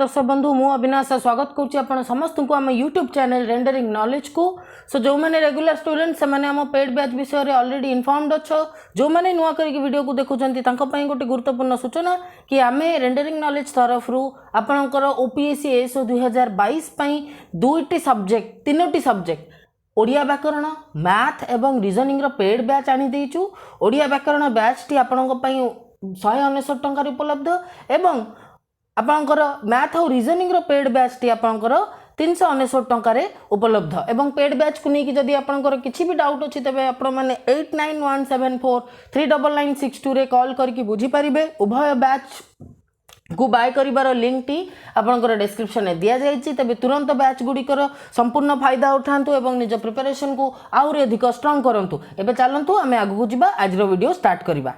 दर्शक बंधु मु अविनाश स्वागत करुँच समस्त को आम यूट्यूब चैनल रेंडरिंग नॉलेज को। सो जो मैंने रेगुलर स्टूडेंट से आम पेड बैच विषय में ऑलरेडी इन्फॉर्म्ड अच्छ जो मैंने नुआ करके वीडियो को देखुं गोटे गुरुत्वपूर्ण सूचना कि आम रेंडरिंग नॉलेज तरफ आपणकर ओपीएससी एसओ 2022 दुईटी सब्जेक्ट तीनोटी सब्जेक्ट ओडिया व्याकरण मैथ एवं रीजनिंग पेड बैच आनी देचु। ओडिया व्याकरण बैच टी आपण 169 टंकार उपलब्ध एवं आपणकर मैथ और रीजनिंग पेड बैच टी आपणकर 369 टंकार उपलब्ध एवं पेड बैच को लेकिन जदि आपणकर किसी भी डाउट अच्छी तेज आपण मैंने 8917439962 रे कॉल करके बुझी पारिबे। उभय बैच को बाय करिवार लिंक टी आपणकर डिस्क्रिप्शन में दिया जायछि। तबे तुरंत बैच गुड़िकर संपूर्ण फायदा उठांतु एवं निज प्रिपरेशन को आउर अधिक स्ट्रांग करंतु। एबे चलंतु आमे आगु जिबा आज रो वीडियो स्टार्ट करिबा।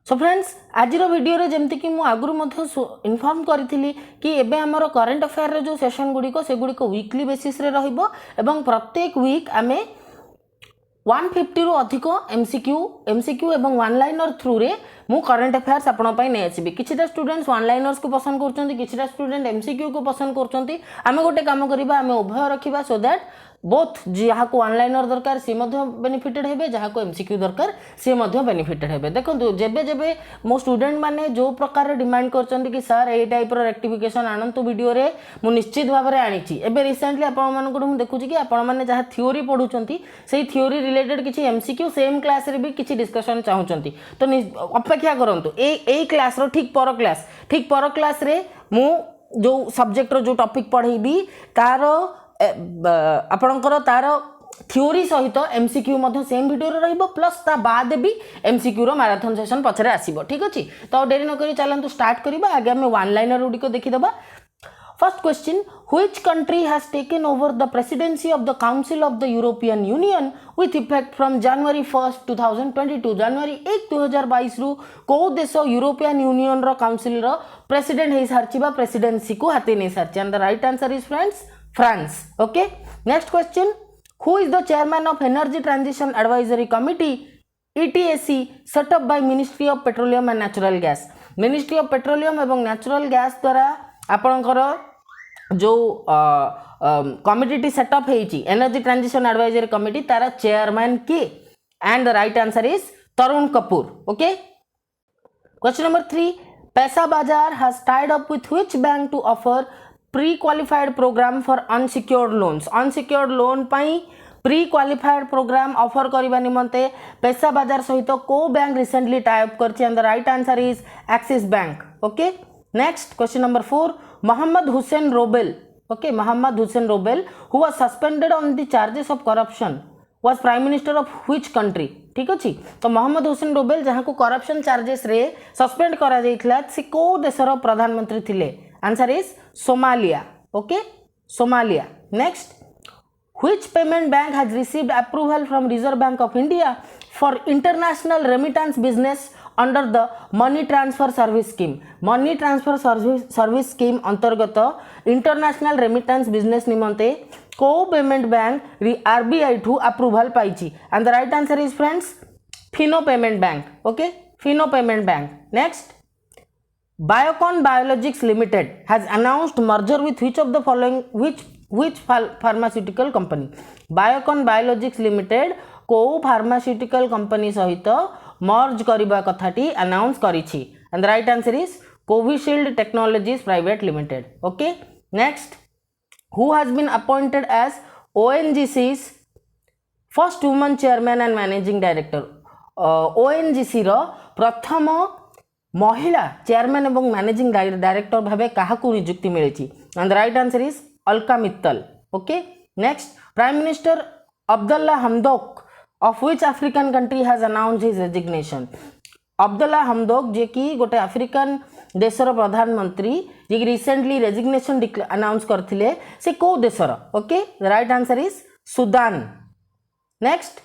सो फ्रेंड्स आज वीडियो रे जमती कि मु आगुरु मध्य इन्फॉर्म करी कि एबे हमर करंट अफेयर रे जो सेशन गुड़िक से गुड़िक वीकली बेसिस रे रहिबो एवं प्रत्येक वीक आमे 150 रु अधिक एमसीक्यू एवं वन लाइनर थ्रू रे मु करंट अफेयर्स आपण पई नै आसीबी। किछिटा स्टूडेंट्स वन लाइनर्स को पसंद करछंती, किछिटा स्टूडेंट एमसीक्यू को पसंद करछंती। आमे गोटे काम करिबा आमे उभय रखिबा सो दैट बोथ जहाँ को वन लाइनर दरकार सी बेनिफिटेड हेबे, जहाँ को एमसीक्यू दरकार सी बेनिफिटेड हेबे। देखो जेबे जेबे मो स्टूडेंट माने जो प्रकार डिमांड करछंती कि सर ए टाइप रो रेक्टिफिकेशन आनंतु वीडियो रे मु निश्चित भाव में आनी। एबे रिसेंटली आपण मानक मु देखुची कि आपण माने जहाँ थ्योरी पढुचंती सेही थ्योरी रिलेटेड किछि एमसीक्यू सेम क्लास रे भी किछि डिस्कशन चाहुचंती तो अपेक्षा करंतु ए क्लास रो ठीक पर क्लास रे मु जो सब्जेक्ट रो जो टॉपिक पढेबी तार आपणकर तार थ्योरी सहित एमसीक्यू मध्य सेम वीडियो रहिबो प्लस ता बाद भी एमसीक्यू रो मैराथन सेशन पछरे आसीबो। ठीक अछि तो डेरी न करी चलंतु स्टार्ट करिबा। आगे हम वन लाइनर गुडी को देखिदबा। First question, which country has taken over the presidency of the council of the European Union with effect from January 1 2022। जनवरी 1 2022 रु को देश यूरोपियन यूनियन रो काउंसिल रो प्रेसिडेंट हे सारचिबा प्रेसिडेंसी को हाते नै सारछि। And the right answer is friends France. Okay. Next question. Who is the chairman of Energy Transition Advisory Committee ETSC set up by Ministry of Petroleum and Natural Gas? Ministry of Petroleum एवं Natural Gas द्वारा आपणकर जो committee setup है energy transition advisory committee तार chairman किए? And the right answer is Tarun Kapoor. Okay. Question number 3, पैसा बाजार has tied up with which bank to offer pre-qualified program for unsecured loans? unsecured loan pi pre-qualified program offer करिबा निमंते पैसा बाजार सहित को bank recently tie up करछि? And the right answer is Axis Bank. Okay. Next question number 4, Mohammed Hussein Roble, okay, Mohammed Hussein Roble who was suspended on the charges of corruption was prime minister of which country? ठीक अछि तो Mohammad Hussein रोबेल जहाँ को corruption charges रे suspend करा जाइतला से को देशर प्रधानमंत्री थिले? Answer is Somalia. Okay, Somalia. Next, which payment bank has received approval from Reserve Bank of India for international remittance business under the money transfer service scheme? money transfer service scheme अंतर्गत international remittance business निमंते को payment bank RBI ठू approval पाइछि? And the right answer is friends Fino payment bank. Okay, Fino payment bank. Next, Biocon Biologics Limited has announced merger with which of the following which pharmaceutical company? Biocon Biologics Limited को pharmaceutical company सहित merge करिबा कथाटी announce करिछि? And the right answer is Covishield Technologies Private Limited. Okay. Next, who has been appointed as ONGC's first woman chairman and managing director? ONGC रो प्रथम महिला chairman एवं managing director भावे काहाकू नियुक्ति मिली? And the right answer is Alka Mittal. Okay. Next, prime minister Abdalla Hamdok of which African country has announced his resignation? Abdalla Hamdok जे कि गोटे अफ्रीकन देशर प्रधानमंत्री जे कि रिसेंटली रेजिग्नेशन अनाउंस करथिले से को देशर? Okay, the right answer is Sudan. Next,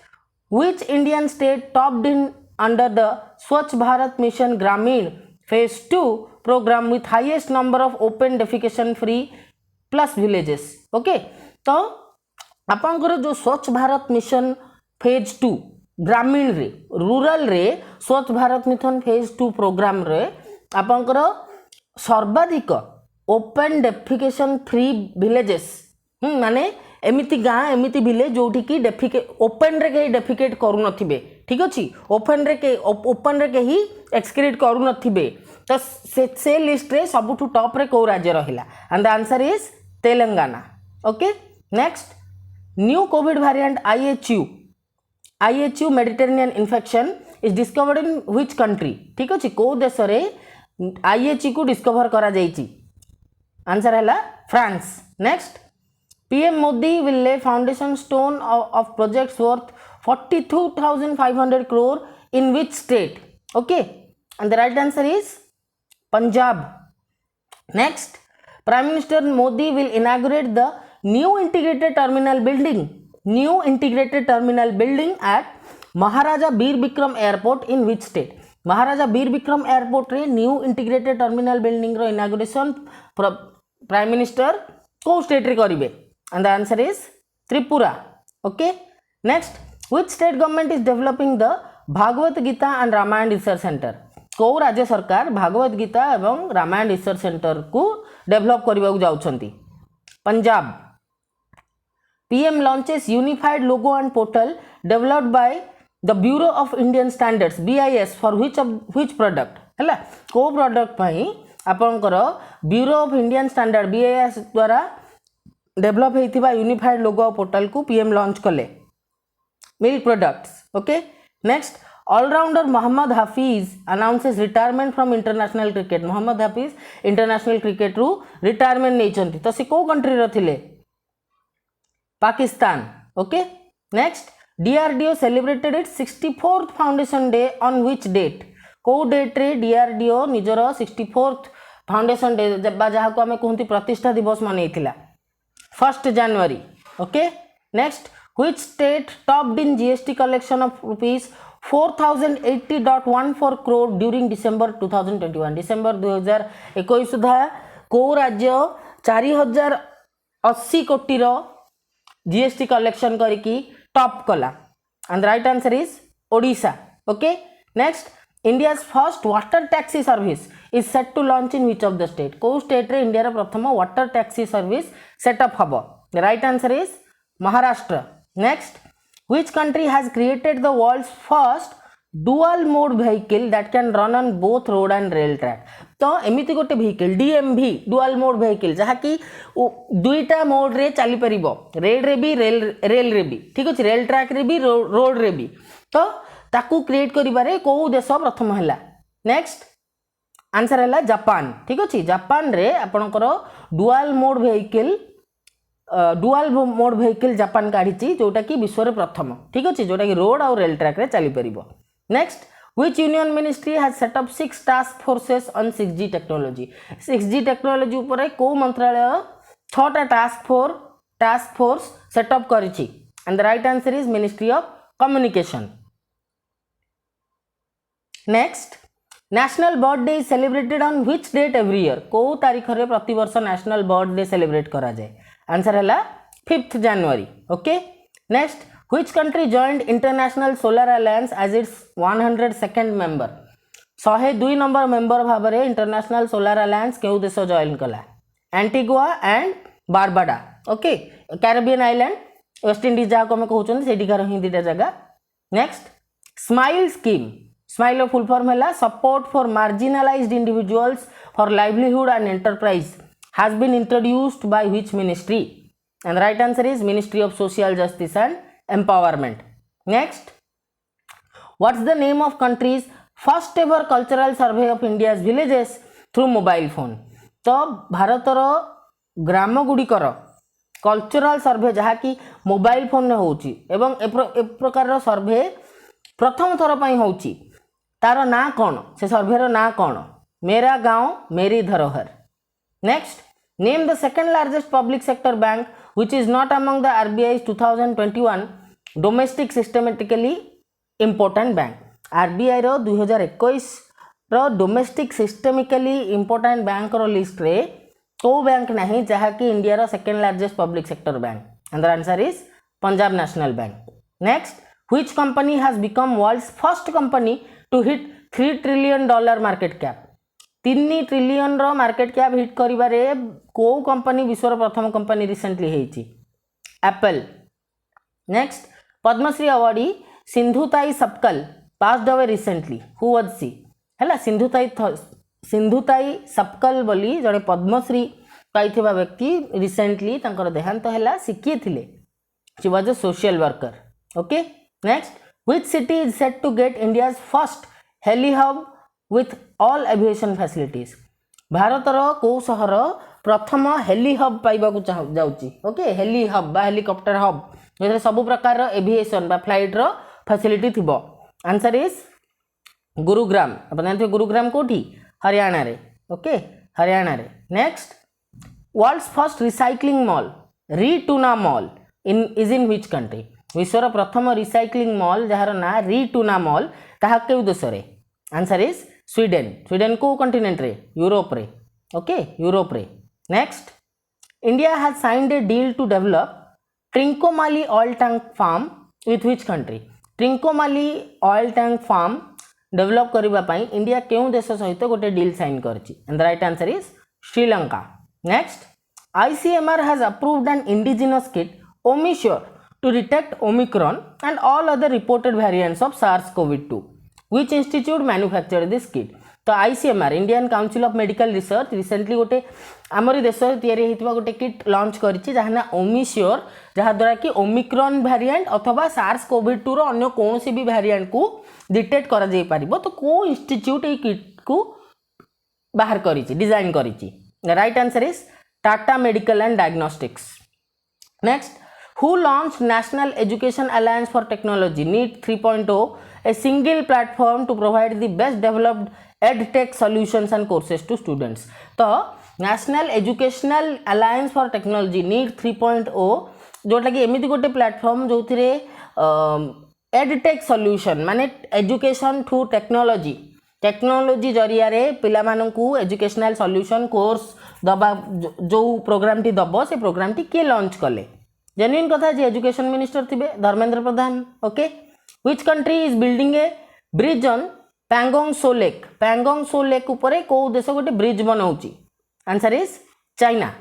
which Indian state topped in under the Swachh Bharat Mission Gramin phase 2 program with highest number of open defecation free plus villages? Okay, तो आपनकर जो स्वच्छ Bharat mission phase 2 ग्रामीण रे rural रे स्वच्छ Bharat mission phase 2 programme रे आपनकर सर्वाधिक ओपन डेफिकेशन फ्री विलेजेस माने एमिति गाँ एमिति विलेज जोठी की ओपन रे कहीं डेफिकेट करू नथिबे ठीक अछि ओपन रे कहीं एक्सक्रीट करू नथिबे तो से लिस्ट रे सबुठु टॉप रे को राज्य रहिला and the answer is Telangana okay next new Covid variant IHU Mediterranean infection is discovered in which country ठीक अछि को देश रे IHU को डिस्कवर करा जाईची आंसर है France next PM Modi will lay foundation stone of projects worth 42,500 crore in which state okay and the right answer is Punjab next Prime Minister Modi will inaugurate the new integrated terminal building at Maharaja Bir Bikram Airport in which state Maharaja Bir Bikram Airport रे new integrated terminal building रो inauguration Prime Minister को state रे करिवे and the answer is Tripura okay next which state government is developing the Bhagavad Gita and Ramayana research center को राज्य सरकार भागवत गीता एवं Ramayan research centre को डेवलप करबा जाउछंती Punjab PM launches unified logo and portal developed by the Bureau of Indian Standards BIS for which product हैला को product पई आपनकर bureau of Indian standard BIS द्वारा डेवलप होइथिबा यूनिफाइड लोगो पोर्टल को PM लॉन्च कले milk products okay next allrounder Mohammad Hafeez announces retirement from international cricket Mohammad Hafeez international cricket रु retirement नेचंती तो से को कंट्री रो थिले Pakistan okay next DRDO celebrated its 64th foundation day on which date को डेट रे DRDO निजर 64th फाउंडेशन डे जहाँ को आम कहते प्रतिष्ठा दिवस मनईला 1st January okay next which state topped in GST collection of rupees 4080.14 crore during December 2021 December 2021 सुधा को राज्य 4080 कोटी रो GST collection करके टॉप कला and the right answer is Odisha okay next India's first water taxi service is set to launch in which of the state को state रे India रे प्रथम water taxi service set up हबो the right answer is Maharashtra next which country has created the world's first dual mode vehicle that can run on both road and rail track तो एमिति गोटे vehicle DMV dual mode vehicle जहा कि दुईटा mode रे चली परिबो rail रे भी रेल रे भी ठीक अछि रेल ट्रैक रे भी रोड रे भी तो ताकू क्रिएट करिबारे को देश प्रथम हला नेक्स्ट आंसर हला जापान ठीक अछि जापान रे आपनकर डुअल मोड व्हीकल जापान काढिची जोटा कि विश्व रे प्रथम ठीक अछि जोटा कि रोड और रेल ट्रैक रे चली परिबो next which union ministry has set up 6 task forces on 6G technology ऊपर को मंत्रालय 6टा टास्क फोर्स सेटअप करिछि and the right answer is Ministry of Communication next national bird day is celebrated on which date every year को तारीख रे प्रति वर्ष national bird day celebrate करा जाए आंसर हला 5th January okay next which country joined international solar alliance as its 102nd member 102 number member भाव रे इंटरनेशनल सोलार अलायंस केउ देश जॉइन कला Antigua and Barbuda okay Caribbean island West Indies जहाँ को हम कहउछन सेठिकार ही दिटा जगह नेक्स्ट स्माइल फुल फॉर्म है support for marginalised individuals for livelihood and enterprise has been introduced by which ministry and right answer is ministry of social justice and empowerment next what's the name of country's first ever cultural survey of India's villages through mobile phone तो भारतर ग्राम गुड़िकर cultural सर्वे जहाँकि mobile phone में होची एवं ए प्रकार सर्वे प्रथम थर पर होची तार ना कौन से सर्वेर ना कौन मेरा गांव मेरी धरोहर next name the second largest public sector bank which is not among the RBI's 2021 domestic systematically important bank RBI रो 2021 रो domestic systemically important बैंक रो लिस्ट रे को बैंक नहीं जहाँ की इंडिया रो second largest public sector bank and the answer is Punjab National Bank next which company has become world's first company to hit $3 trillion market cap तीन trillion रो market cap hit करिबारे को company विश्वर प्रथम company recently हेची Apple. Next Padma Shri awardee Sindhutai Sapkal passed away recently who was she हैला सिंधुताई सपकल बोली जड़े पद्मश्री पाइथिबा व्यक्ति रिसेंटली तांकर देहांत हैला सी किए थिले she was a social worker okay. Next which city is set to get India's first heli hub with all aviation facilities भारतर को सहर प्रथम हेली हब पाइबाकू जाउची ओके हेली हब बा हेलीकॉप्टर हब जे सब प्रकार एविएशन बा फ्लाइट रो फैसिलिटी थिबो आंसर इज गुरुग्राम अपन जानते गुरुग्राम कोठी हरियाणा रे ओके हरियाणा रे। Next world's first recycling mall ReTuna mall is in which country विश्वर प्रथम रिसाइक्लिंग मॉल जार ना रीटूना मॉल ताहा केउ देश रे आंसर इज स्वीडन स्वीडन को कंटिनेंट रे यूरोप रे ओके यूरोप रे। Next India has signed a deal to develop Trincomalee oil tank farm with which country Trincomalee oil tank farm develop करबा पई इंडिया केउ देश सहित गोटे डील साइन करछि and the right answer is Sri Lanka. Next ICMR has approved an indigenous kit Omicure to detect Omicron and all other reported variants of SARS-CoV-2 which institute manufactured this kit तो ICMR Indian council of medical research recently गोटे आमरी देश तैयारी होइतिबा गोटे kit launch करिछि जहाना Omisure जहा द्वारा कि Omicron variant अथवा SARS-CoV-2 रो अन्य कोनोसी भी वेरिएंट को डिटेक्ट करा जाई पारिबो तो को इंस्टीट्यूट ए किट को बाहर करिछि डिजाइन करिछि right answer is Tata medical and diagnostics. Next who launched national education alliance for technology NEET 3.0 a single platform to provide the best developed edtech solutions and courses to students तो national educational alliance for technology NEET 3.0 जोटा कि एमिति गोटे platform जो थिरे edtech solution माने education through technology जरिया रे पिला माननकू एजुकेशनल सॉल्यूशन कोर्स दबा जो प्रोग्राम टी दबो से प्रोग्राम टी के लॉन्च कले जेन्युइन कथा जे एजुकेशन मिनिस्टर थिबे Dharmendra Pradhan okay. Which country is building a bridge on Pangong Tso lake ऊपर को देश गोटे ब्रिज बनाउची answer is China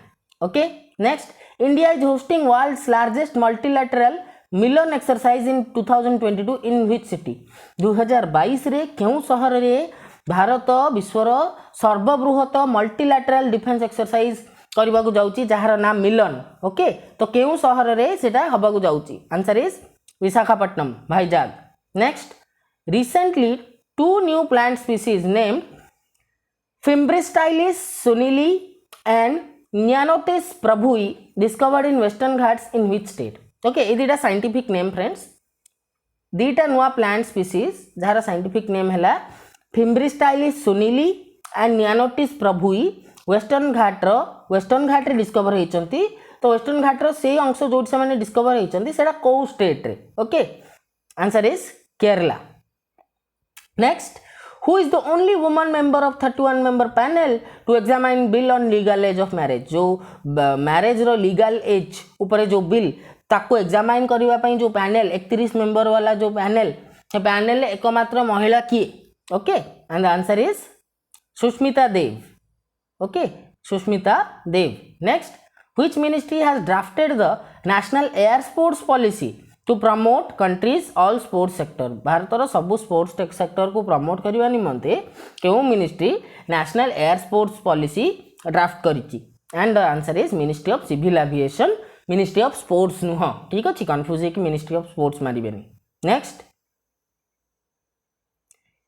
okay. Next India is hosting world's largest multilateral Milan exercise in 2022 in which city 2022 रे केउ शहर रे भारत विश्वर सर्वबृहत मल्टीलैटरल डिफेंस एक्सरसाइज करबा को जाउची जहार नाम मिलन ओके तो केउ शहर रे सेटा हबा को जाउची answer is Visakhapatnam Vizag. Next recently 2 new plant species named Fimbristylis sunili and Neonotis prabhui discovered in Western Ghats in which state okay ये दीटा scientific name friends दीटा नुआ plant species जहार scientific name हैला Fimbristylis sunili and Neonotis prabhui western Ghat रे discover होइचंती तो western घाट रो से अंश जोट से माने डिस्कवर होइचंती सेटा को स्टेट रे okay answer is Kerala. Next who is the only woman member of 31 member panel to examine bill on legal age of marriage जो मैरिज रो लीगल एज ऊपर जो बिल ताको एग्जामाइन करबा पई जो पैनल 31 मेंबर वाला जो पैनल से पैनल एकमात्र महिला किए okay and the answer is Sushmita Dev okay Sushmita Dev. Next which ministry has drafted the national air sports policy to promote country's all sports sector भारतर सबु स्पोर्ट्स सेक्टर को प्रमोट करबा निमंते केउ ministry national air sports policy draft करिछि and the answer is ministry of civil aviation ministry of sports नुह ठीक अछि कंफ्यूज कि मिनिस्ट्री ऑफ स्पोर्ट्स मारिबेनी। Next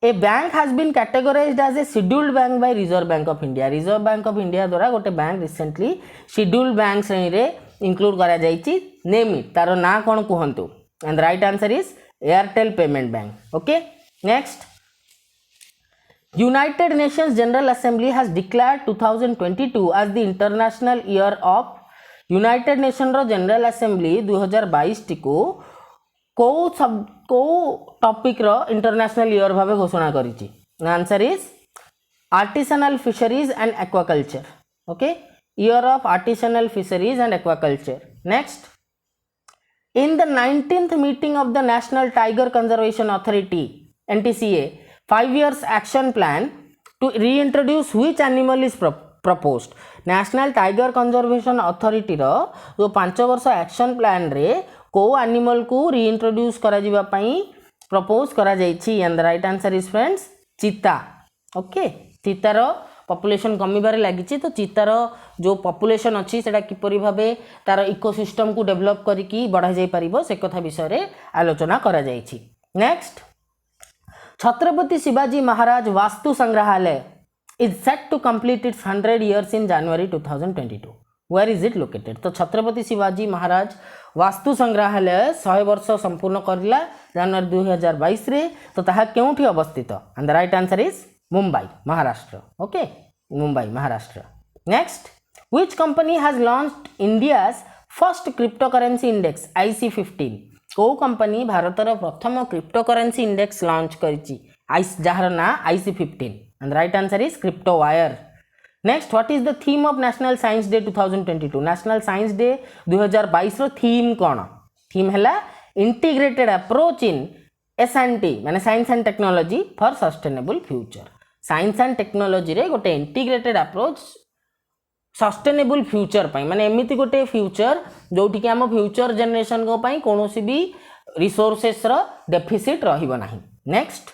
a bank has been categorized as a scheduled bank by reserve bank of India द्वारा गोटे bank recently scheduled bank श्रेणी रे include करा जाइछि नेम इट तार ना कोन कहंतु and right answer is Airtel payment bank okay. Next United Nations General Assembly has declared 2022 as the international year of United Nation रो जनरल असेंबली 2022 टी को टॉपिक रो इंटरनेशनल ईयर भाव घोषणा करिछि answer is artisanal fisheries and aquaculture okay year of artisanal fisheries and aquaculture. Next in the 19th meeting of the national tiger conservation authority NTCA 5 years action plan to reintroduce which animal is proposed? National Tiger Conservation Authority रो जो 5 वर्ष action plan रे को animal को reintroduce करा जिबा पई propose करा जाइछि and the right answer is friends चीता. ओके चीतार पॉपुलेशन कमिबार लागिछि तो चीतार जो पॉपुलेशन अछि सेटा किपरि भाबे तार इकोसिस्टम को डेवलप करिकि बढ़ा जाई परिबो से कथा विषय रे आलोचना करा जाइछि. नेक्स्ट छत्रपति शिवाजी महाराज वास्तु संग्रहालय is set to complete its 100 years in January 2022. Where is it located? तो छत्रपति शिवाजी महाराज वास्तु संग्रहालय 100 वर्ष संपूर्ण करला जनवरी 2022 रे तो ताहा केउठी अवस्थित and the right answer is Mumbai Maharashtra. Okay Mumbai Maharashtra. Next which company has launched India's first cryptocurrency index IC15? को कंपनी भारतर प्रथम क्रिप्टोकरेन्सी इंडेक्स लॉन्च करिछि जार ना IC15 and the right answer is CryptoWire. Next, what is the theme of National Science Day 2022? National Science Day 2022 row theme cone? Theme हैला integrated approach in S&T माने science and technology for sustainable future. Science and technology रे गोटे integrated approach sustainable future पई माने एमिति गोटे future जोठी कि हम फ्यूचर जनरेशन को पई कोनोसी भी रिसोर्सेस रो डेफिसिट रहिबो नाही. Next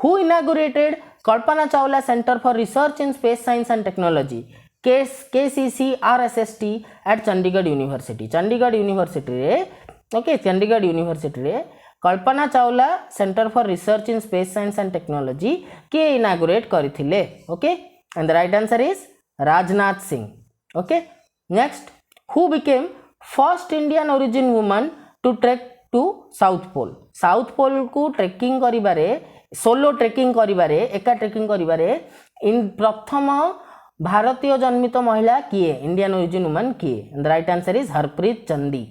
who inaugurated Kalpana Chawla centre for research in space science and technology KCC-RSST at Chandigarh university. Chandigarh university रे ओके चंडीगढ़ यूनिवर्सिटी रे Kalpana Chawla centre for research in space science and technology के इनागुरेट करथिले. Okay and the right answer is Rajnath Singh. Okay next who became first Indian origin woman to trek to South Pole. South Pole को trekking करिबारे solo trekking करिबारे एका trekking करिबारे इन प्रथम भारतीय जन्मित महिला किए इंडियन ओरिजिन वुमन किए and the right answer is Harpreet Chandi.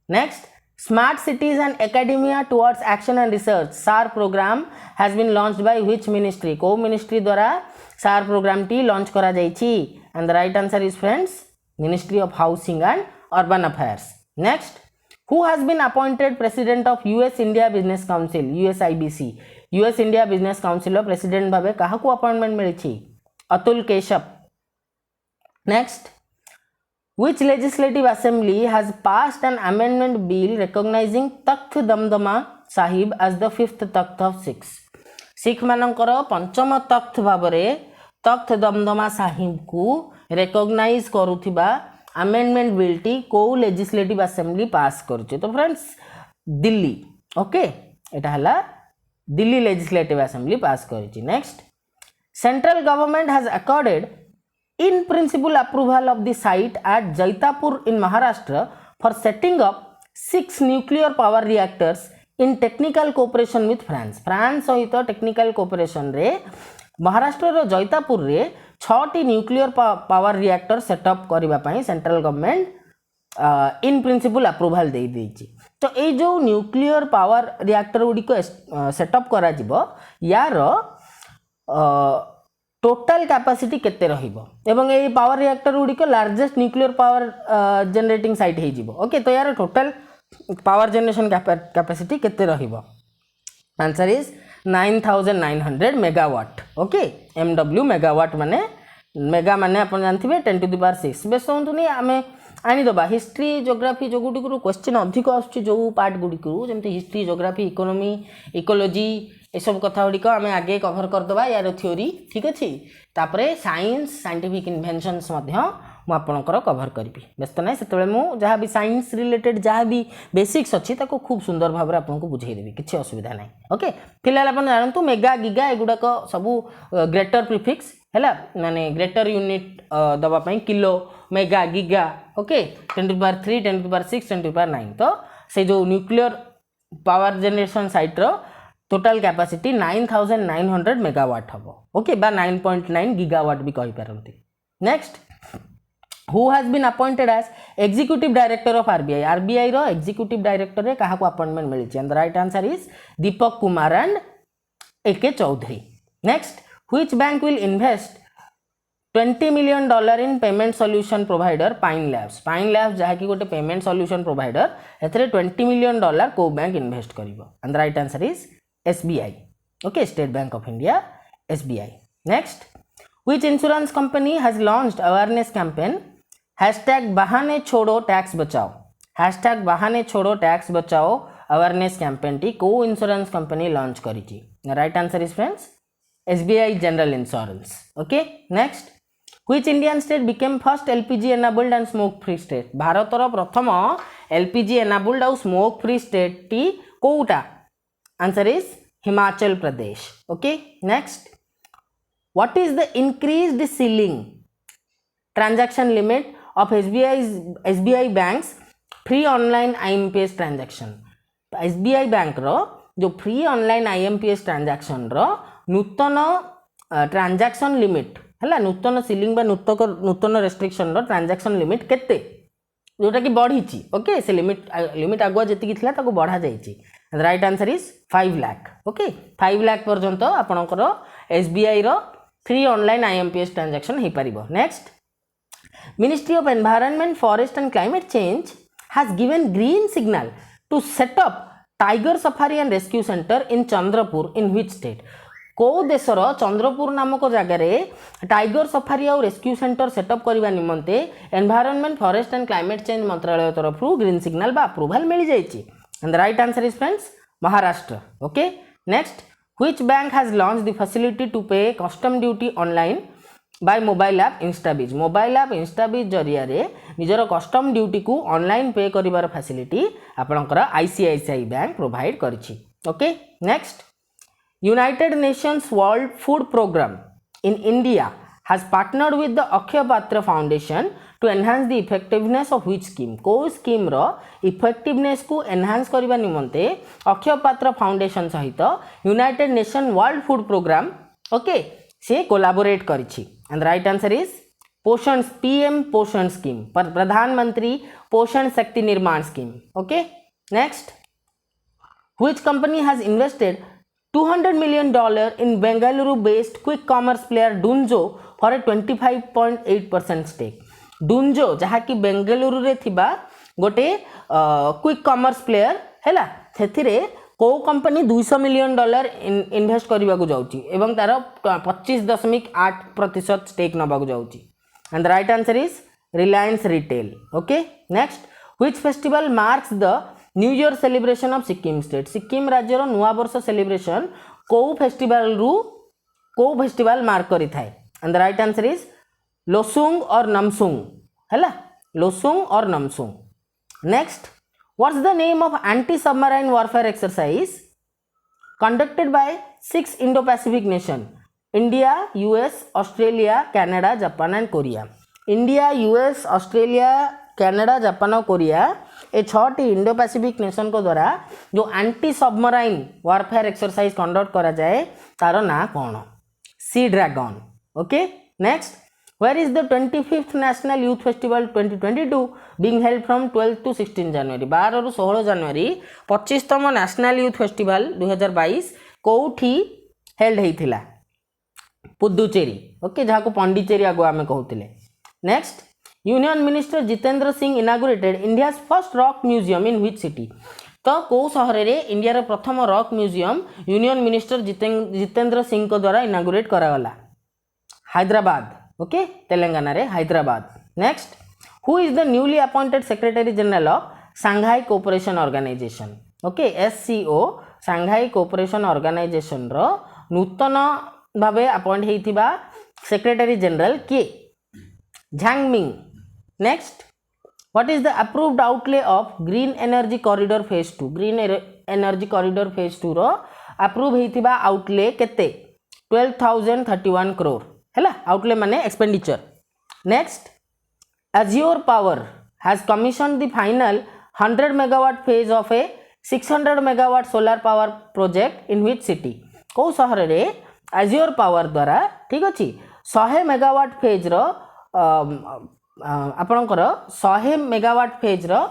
Next smart cities and academia towards action and research SAAR program has been launched by which ministry. को मिनिस्ट्री द्वारा सार प्रोग्राम टी लॉन्च करा जाइछि and the right answer is friends ministry of housing and urban affairs. Next who has been appointed president of US India business council USIBC. US India business council president भाबे काहा को appointment मिलिछि Atul Keshav. Next which legislative assembly has passed an amendment bill recognizing Takht Damdama Sahib as the 5th Takht of Sikhs. Sikh मानकर पंचम तख्त भाबरे तख्त दमदमा साहिब को recognise करुथिबा amendment bill टी को लेजिस्लेटिव असेंबली पास करछि. तो फ्रेंड्स दिल्ली. ओके एटा हला दिल्ली लेजिस्लेटिव असेंबली पास करछि. Next central government has accorded in principle approval of the site at Jaitapur in Maharashtra for setting up 6 nuclear power reactors in technical cooperation with France. France सहित technical cooperation रे महाराष्ट्र रो जैतापुर रे 6टी nuclear power reactor setup करबा पई central government in principle approval दे देछि. तो ए जो न्यूक्लियर पावर रिएक्टर गुडी को सेटअप करा जिवो यार टोटल कैपेसिटी केते रहिबो एवं ए पावर रिएक्टर गुडी को largest nuclear power generating site हे जिवो. ओके तो यार टोटल पावर जनरेशन कैपेसिटी केते रहिबो. Answer is 9900 megawatt. Okay MW megawatt माने मेगा माने अपन जानथिबे 10 to the power 6. बेस होंतुनी आमे आनी दबा हिस्ट्री ज्योग्राफी जो गुडी को क्वेश्चन अधिक आछी जो पार्ट गुडी को जेमति हिस्ट्री ज्योग्राफी इकोनॉमी इकोलॉजी ए सब कथा गुडी को आमे आगे कवर कर दबा यार थ्योरी. ठीक अछि तापरे साइंस साइंटिफिक इन्वेंशंस मध्य मु आपनकर कवर करबी. व्यस्त नै सेतबे मु जहा भी साइंस रिलेटेड जहा भी बेसिक्स अछि ताको खूब सुंदर भाव रे आपनको बुझाई देबी किछि असुविधा नै. ओके फिलहाल अपन जानतु मेगा गिगा एगुडा को सब ग्रेटर प्रीफिक्स हैला माने ग्रेटर यूनिट दबा पई kilo mega giga. Okay 10 to the power 3 10 to the power 6 10 to the power 9. तो से जो न्यूक्लियर पावर जनरेशन साइट रो टोटल कैपेसिटी 9900 मेगावाट हबो. ओके बा 9.9 गीगावाट भी कहि परंती. Next who has been appointed as executive director of RBI रो एग्जीक्यूटिव डायरेक्टर रे काहा को अपॉइंटमेंट मिली and the right answer is Deepak Kumar and AK Chaudhary. Next which bank will invest $20 million in payment solution provider Pine Labs. Pine Labs जहा कि गोटे payment solution provider एथरे $20 million को bank invest करिवो and the right answer is SBI. Okay State bank of India SBI. Next which insurance company has launched awareness campaign #बहाने छोड़ो tax बचाओ #बहाने छोड़ो टैक्स बचाओ अवेयरनेस कैंपेन टी को इंश्योरेंस कंपनी लॉन्च करी right answer is friends SBI general insurance okay next which Indian state became first LPG enabled and smoke free state भारतर प्रथम LPG एनाबल्ड और स्मोक फ्री स्टेट टी कोटा answer is Himachal Pradesh okay next what is the increased ceiling transaction limit of SBI banks free online IMPS transaction SBI bank रो जो free online IMPS transaction रो नूतन transaction limit है नूतन ceiling बा नूतन रेस्ट्रिक्शन रो ट्रांजैक्शन लिमिट केते जोटा कि बढ़ी ओके से लिमिट आगुआ जी ताको बढ़ा जाइए right answer is 5 lakh okay 5 lakh पर्यंत आपणकर SBI रो फ्री ऑनलाइन IMPS ट्रांजैक्शन हो पार next ministry of environment forest and climate change has given green signal to set up tiger safari and rescue centre in Chandrapur in which state को देशर चंद्रपुर नामक जगार tiger safari और rescue centre setup करने निमंते environment forest and climate change मंत्रालय तरफ green signal बा अप्रूवल मिल जाइए and the right answer is friends Maharashtra okay next which bank has launch the facility to pay custom duty online by mobile app InstaBIZ जरिया निजर custom duty को online pay करिवार facility आपणकर ICICI bank provide करिछि okay next United Nations World Food Program in India has partnered with the Akshaya Patra Foundation to enhance the effectiveness of which scheme को scheme रो effectiveness को enhance करबा निमंते Akshaya Patra foundation सहित United Nation World Food Programme okay से collaborate करिछि and right answer is Poshan PM Poshan scheme Pradhan Mantri Poshan Shakti Nirman scheme okay next which company has invested $200 million in Bengaluru-based quick commerce player Dunzo for a 25.8% stake. Dunzo जहाँकि बेंगलुरु रे थिबा गोटे quick commerce player हैला सेथिरे को company $200 million invest करबा को जाउची एवं तार 25.8% स्टेक नबा को जाउची and the right answer is Reliance Retail okay next which festival marks the new year celebration of Sikkim state Sikkim राज्यर नुआ वर्ष सेलिब्रेशन को फेस्टिवल मार्क करि थाए and the right answer is Losoong और नमसुंग हैला लोसुंग और Namsoong next what's the name of anti submarine warfare exercise conducted by 6 Indo Pacific nation India US Australia Canada Japan and Korea India US Australia Canada Japan और Korea ये 6टी Indo Pacific nation को द्वारा जो anti submarine warfare exercise conduct करा जाए तार ना कौन सी Dragon okay next where is the 25th national youth festival 2022 being held from 12 to 16 January 12 ରୁ 16 जनवरी 25तम नेशनल यूथ फेस्टिवल 2022 कोठी हेल्ड हेइथिला पुदुचेरी ओके जहाँ को पंडिचेरी आगो आमे कहउतिले next union minister Jitendra Singh inaugurated India first rock museum in which city तो कौ सहर रे इंडिया प्रथम rock museum union minister Jitendra Singh को द्वारा इनागुरेट करागला हैदराबाद ओके तेलंगाना रे Hyderabad next who is the newly appointed secretary general of Shanghai cooperation organisation okay SCO Shanghai cooperation organisation रो नूतन भावे अपॉइंट हेइथिबा सेक्रेटरी जनरल के Zhang Ming next what is the approved outlay of green energy corridor phase 2 green energy corridor phase 2 रो approve हेइथिबा outlay केते 12,031 करोड़ हैला outlay माने expenditure next Azure Power has commissioned the final 100 megawatt phase of a 600 megawatt solar power project in which city को सहर रे Azure Power द्वारा ठीक अछि 100 मेगावाट फेज रो आपणकर 100 मेगावाट फेज रो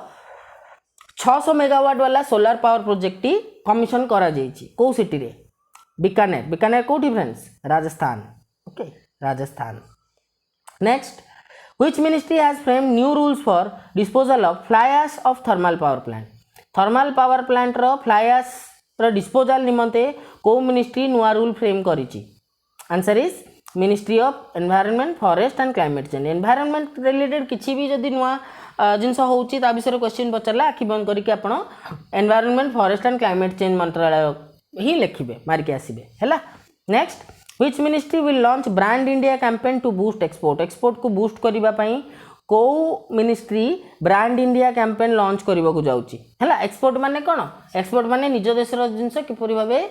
600 मेगावाट वाला सोलार पावर प्रोजेक्ट टी कमिशन करा जाइछि को सिटी रे बीकानेर कोठी friends Rajasthan okay Rajasthan next which ministry has framed new rules for disposal of fly ash of thermal power plant रो फ्लाई ऐश रो डिस्पोजल निमंते को मिनिस्ट्री नुआ रूल फ्रेम करिछि answer is ministry of environment forest and climate change environment related किसी भी जदि नुआ जिनस होची ता विषय क्वेश्चन पचारला आखि बंद करके आपण environment forest and climate change मंत्रालय ही लिखिबे मारिके आसीबे हैला। Next which ministry will launch brand India campaign to boost export को बूस्ट करबा पई को ministry brand India campaign launch करबा को जाउची हैला। एक्सपोर्ट माने कोन एक्सपोर्ट माने निज देशर जिंस किपरि भाबे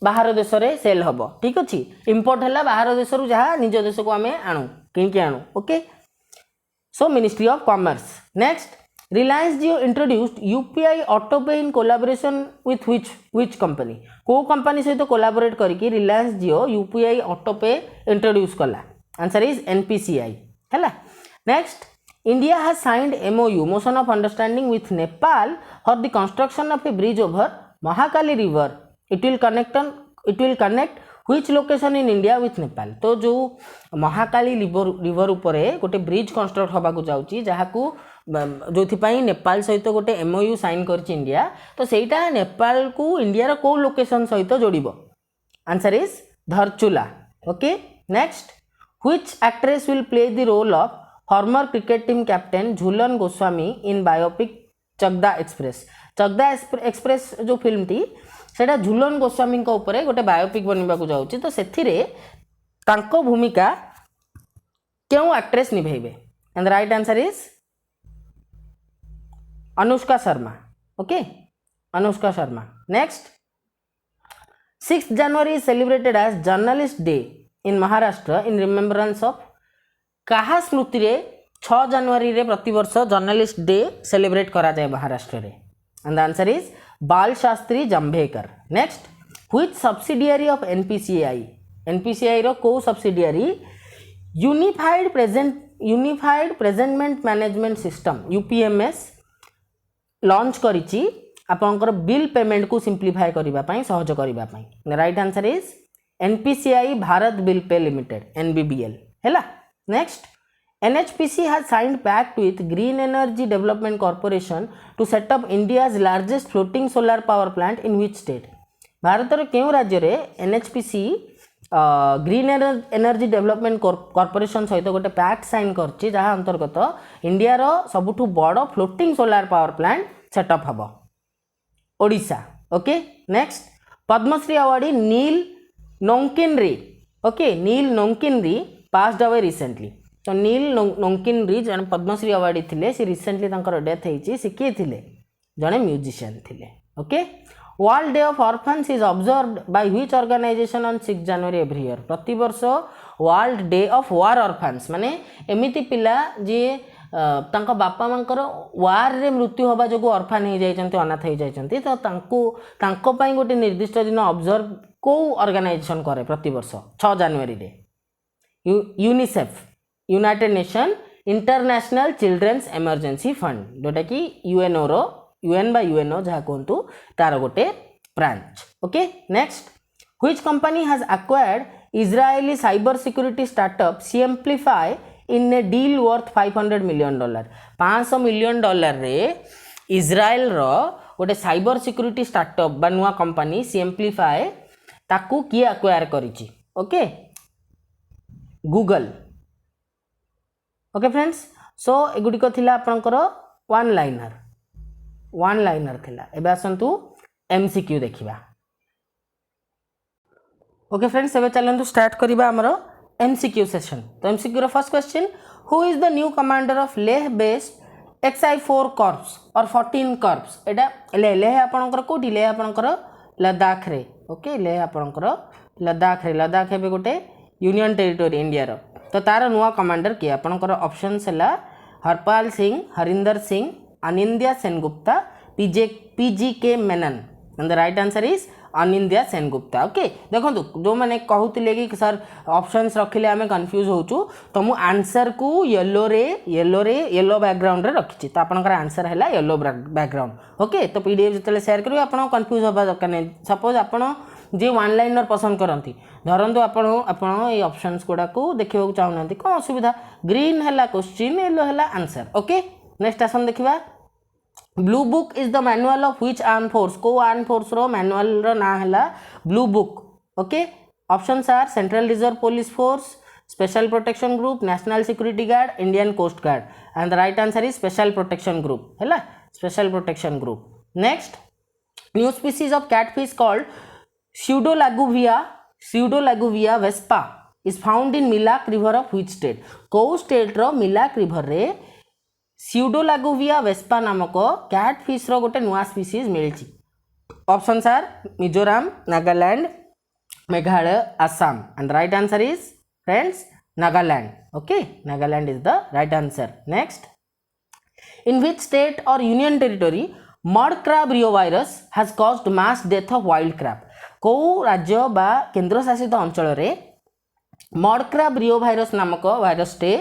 बाहर देश रे सेल हबो ठीक अछि। इंपोर्ट हैला बाहर देश रु जहा निज देश को आमे आणु किनके आणु okay. So ministry of commerce. Next Reliance Jio introduced UPI auto pay in collaboration with which company को कंपनी सहित कोलैबोरेट करके Reliance Jio UPI auto pay introduce कला आंसर इज एनपीसीआई हैला। Next India has signed MOU motion of understanding with Nepal for the construction of a bridge over Mahakali river it will connect which location in India with Nepal. तो जो Mahakali river उपरे गोटे bridge construct होबा को जाउची जहाकू जो नेपाल सहित गोटे एमओयू साइन करछि इंडिया तो सेटा नेपाल को इंडिया रो को लोकेशन सहित जोड़िबो answer is Dharchula okay. Next which actress will play the role of former cricket team captain Jhulan Goswami in biopic Chakda Express जो फिल्म थी सेटा झूलन गोस्वामी को ऊपर गोटे बायोपिक बनवा को जाउची तो सेथिरे तांको भूमिका क्यों एक्ट्रेस निभेबे and the right answer is Anushka Sharma okay Anushka Sharma. Next 6 January is celebrated as journalist day in Maharashtra in remembrance of कहा स्मृति रे 6 जनवरी रे प्रतिवर्ष जर्नलिस्ट डे सेलिब्रेट करा जाए महाराष्ट्र रे and the answer is Bal Shastri Jambhekar. Next which subsidiary of NPCI रो को subsidiary unified presentment management system UPMS launch करिछि आपनकर बिल पेमेंट को सिंप्लीफाई करिबा पई सहज करिबा पई right answer is NPCI Bharat bill pay limited NBBL हैला। Next NHPC has signed pact with Green Energy Development Corporation to set up India's largest floating solar power plant in which state? भारतर केउ राज्य रे NHPC green energy development corporation सहित गोटे pact sign करछि जहाँ अंतर्गत India रो सबुठु बड़ floating solar power plant setup हबो Odisha okay. Next Padma Shri awardee Neil Nongkynrih passed away recently तो नील नोंकिनरी जन पद्मश्री अवार्डी थिले सी रिसेंटली तांकर डेथ हेची सी के थिले जने म्यूजिशियन थिले okay. World day of orphans is observed by which organization on 6 January every year प्रति वर्ष world day of war orphans माने एमिति पिला जे तांका बापा मांकर वार रे मृत्यु होबा जो ऑर्फन हो जाइछन्ती अनाथ हो जाइछन्ती तो तांको पई गोटे निर्दिष्ट दिन ऑब्जर्व को ऑर्गेनाइजेशन करे प्रति वर्ष 6 जनवरी रे UNICEF United nation international children's emergency fund जोटा कि यूएनओ रो यूएन बाय यूएनओ जहाँ कहतु तार गोटे branch okay. Next which company has acquired Israeli cyber security startup simplify in A deal worth $500 million $500 million रे इजराइल रो गोटे साइबर सिक्योरिटी स्टार्टअप बा नुआ कंपनी सिम्प्लीफाई ताकू किए एक्वायर करिछि okay Google okay friends. So एगुड़िक थिला आपनकर वन लाइनर थिला एबे आसंतु एमसीक्यू देखिबा ओके फ्रेंड्स एबे चलंतु स्टार्ट करिबा हमरो एमसीक्यू सेशन। तो एमसीक्यू रो first question who is the new commander of Leh based XI4 corps और 14 कॉर्प्स एटा लेह आपनकर कोठी लेह आपनकर लद्दाख रे ओके लेह आपनकर लद्दाख रे लद्दाख हेबे गोटे यूनियन टेरिटोरी इंडिया रो तो तार नुआ कमांडर किए आपनकर ऑप्शंस है Harpal Singh Harinder Singh Anindya Sengupta PGK Menon and the right answer is Anindya Sengupta okay. देखो जो मैंने कहते कि सर ऑप्शंस रखिले आम कन्फ्यूज होचु तो मु आंसर को येलो बैकग्राउंड रे रखी तो आपनकर आंसर है येलो बैकग्राउंड ओके। तो PDF जो शेयर करेंगे आप कन्फ्यूज होगा दरकार नहीं सपोज आप जे वन लाइनर पसंद करती धरतु आपण ये ऑप्शंस गुड़ा को देखा चाहूना कौन असुविधा ग्रीन है क्वेश्चन येलो है आंसर ओके। नेक्स्ट आसन देखा blue book is the manual of which arm force को आर्म फोर्स रो मैनुअल रो ना है blue book okay Options are Central Reserve Police Force, Special Protection Group, National Security Guard, Indian Coast Guard. And the right answer is Special Protection Group. Hela? Special Protection Group. Next, new species of catfish called Pseudolaguvia vespa is found in Milak River of which state? Kau state ro Milak River re Pseudolaguvia vespa नामक catfish रो गोटे नुआ species मिलची. Options are Mizoram, Nagaland, Meghalaya, Assam, and the right answer is friends Nagaland. Okay, Nagaland is the right answer. Next, in which state or union territory mud crab reovirus has caused mass death of wild crab? कौ राज्य बा केंद्र शासित अंचल रे mud crab रिओभाइरस नामक virus टे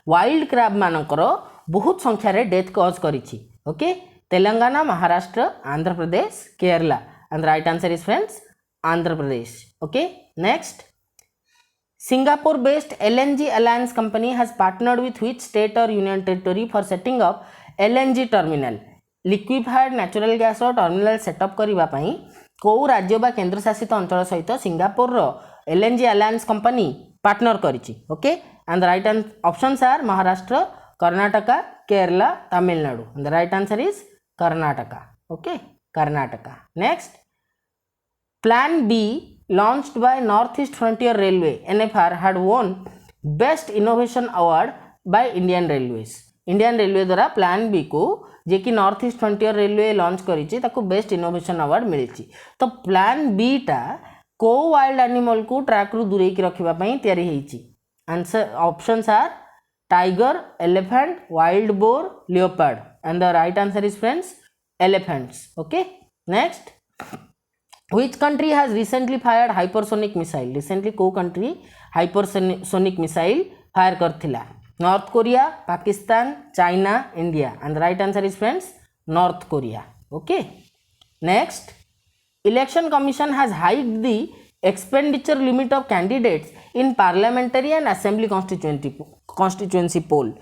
wild crab मानकर बहुत संख्या रे डेथ कॉज करिछि. Okay, Telangana, Maharashtra, Andhra Pradesh, Kerala. And the right answer is friends Andhra Pradesh. Okay, next, Singapore based LNG Alliance company has partnered with which state or union territory for setting up LNG terminal? Liquefied natural gas terminal setup करबा पई को राज्य बा केंद्र शासित अंचल सहित Singapore रो LNG अलायंस कंपनी पार्टनर करिछि. Okay, and the right options are Maharashtra, Karnataka, Kerala, Tamil Nadu. The right answer is Karnataka. Okay, Karnataka. Next, plan B launched by Northeast Frontier Railway NFR had won Best Innovation Award by Indian Railways. Indian railway द्वारा plan B को जे कि north east frontier railway launch करिछि ताको best innovation award मिलिछि. तो plan B टा को wild animal को ट्रैक रु दूरे की रखिबा पई तयारी हेछि. Answer options are tiger, elephant, wild boar, leopard. And the right answer is friends elephants. Okay, next, which country has recently fired hypersonic missile? recently को country hypersonic missile fire करथिला? North Korea, Pakistan, China, India. And the right answer is friends North Korea. Okay, next, election commission has hiked the expenditure limit of candidates in parliamentary and assembly constituency poll.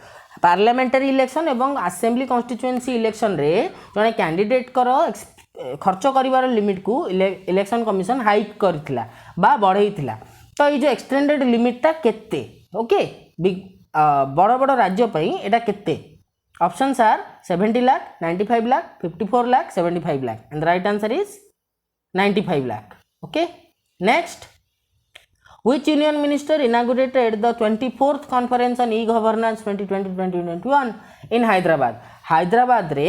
Parliamentary election एवं assembly constituency election रे जने candidate करो खर्च करिवार limit को election commission hike करथिला बा बढ़ेइथिला. तो ये जो एक्सटेंडेड लिमिट ता केते? ओके, बड़ बड़ राज्य पई एटा केते? Options are 70 lakh, 95 lakh, 54 lakh, 75 lakh. And the right answer is 95 lakh. Okay, next, which union minister inaugurated the 24th conference on e-governance 2020-2021 in Hyderabad? Hyderabad रे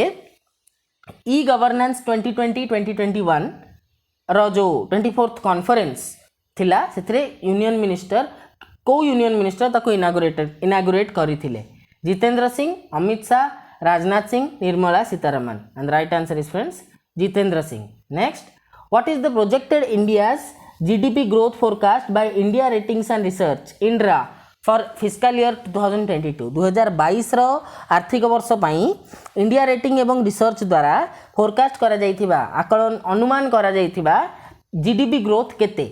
ई गवर्नेंस 2020-2021 रो जो 24th कॉन्फ्रेंस थिला सेथरे यूनियन मिनिस्टर को यूनियन मिनिस्टर ताको इनागुरेट करिथिले? Jitendra Singh, Amit Shah, Rajnath Singh, Nirmala Sitharaman. And right answer is friends Jitendra Singh. Next, what is the projected India's GDP growth forecast by India Ratings and Research INRA for fiscal year 2022? 2022 रो आर्थिक वर्ष पई इंडिया रेटिंग एवं रिसर्च द्वारा forecast करा जाइथिबा आकलन अनुमान करा जाइथिबा जीडीपी ग्रोथ केते?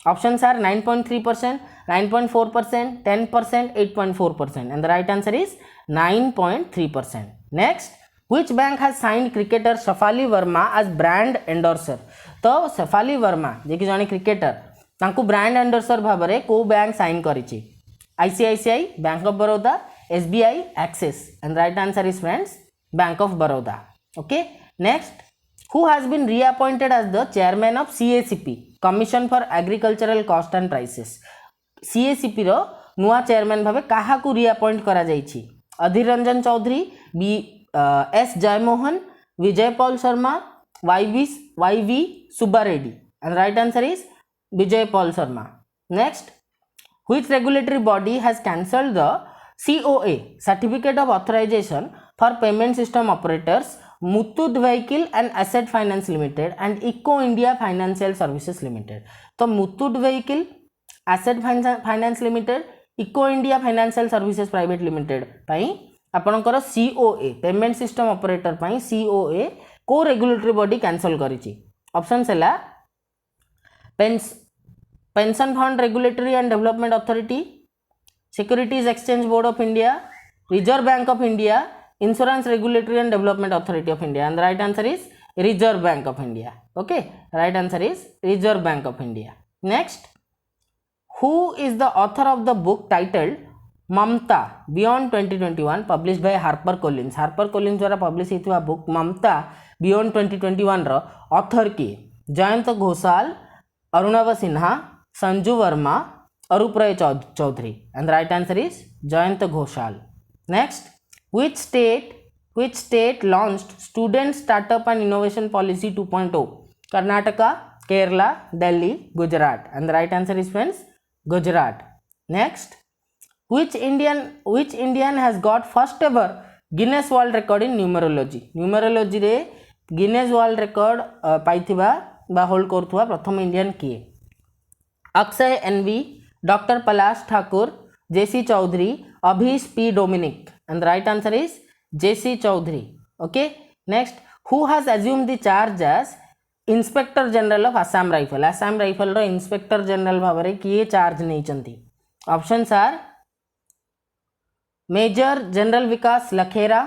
Options are 9.3%, 9.4%, 10%, 8.4%. And the right answer is 9.3%. Next, which bank has signed cricketer Shafali Verma as brand endorser? तो शेफाली वर्मा जे कि जने क्रिकेटर तांको ब्रांड एंडोर्सर भाव में को बैंक साइन करिछि? ICICI, bank of Baroda, SBI, Axis. And right answer is friends bank of Baroda. Okay, next, who has been reappointed as the chairman of CACP commission for agricultural cost and prices? CACP रो नुआ chairman भाव काहा को reappoint करा जाइछि? Adhir Ranjan Chowdhury, S Jaimohan, Vijay Paul Sharma, YV Subba Reddy. And right answer is Vijay Paul Sharma. Next, which regulatory body has cancelled the COA Certificate of Authorization for Payment System Operators Muthoot Vehicle and Asset Finance Limited and Eco India Financial Services Limited? तो Muthoot Vehicle, Asset Finance Limited, Eco India Financial Services Private Limited पाई आपनकर COA payment system operator पाई COA को regulatory body cancel करिछि? Options हैला pension fund regulatory and development authority, securities exchange board of India, reserve bank of India, insurance regulatory and development authority of India. And the right answer is reserve bank of India. Okay, right answer is reserve bank of India. Next, who is the author of the book titled Mamta Beyond 2021 published by HarperCollins? HarperCollins द्वारा publish होता book Mamata beyond 2021 रो author किए? Jayanta Ghosal, Arunava Sinha, Sanju Verma, Arup Roy Chowdhury. And the right answer is Jayanta Ghosal. Next, which state launched student startup and innovation policy 2.0? Karnataka, Kerala, Delhi, Gujarat. And the right answer is, friends, Gujarat. Next, which Indian has got first ever Guinness World Record in numerology? Numerology रे Guinness World Record पाइथिबा बा hold करथुवा प्रथम Indian किए? Akshay NV, doctor Palash Thakur, JC Chaudhry, Abhish P Dominic. And the right answer is JC Chaudhry. Okay. Next, who has assumed the charge as inspector general of Assam rifle? Assam rifle रो inspector general भाव में किए चार्ज नहीं चंती? Options are major general Vikas Lakhera,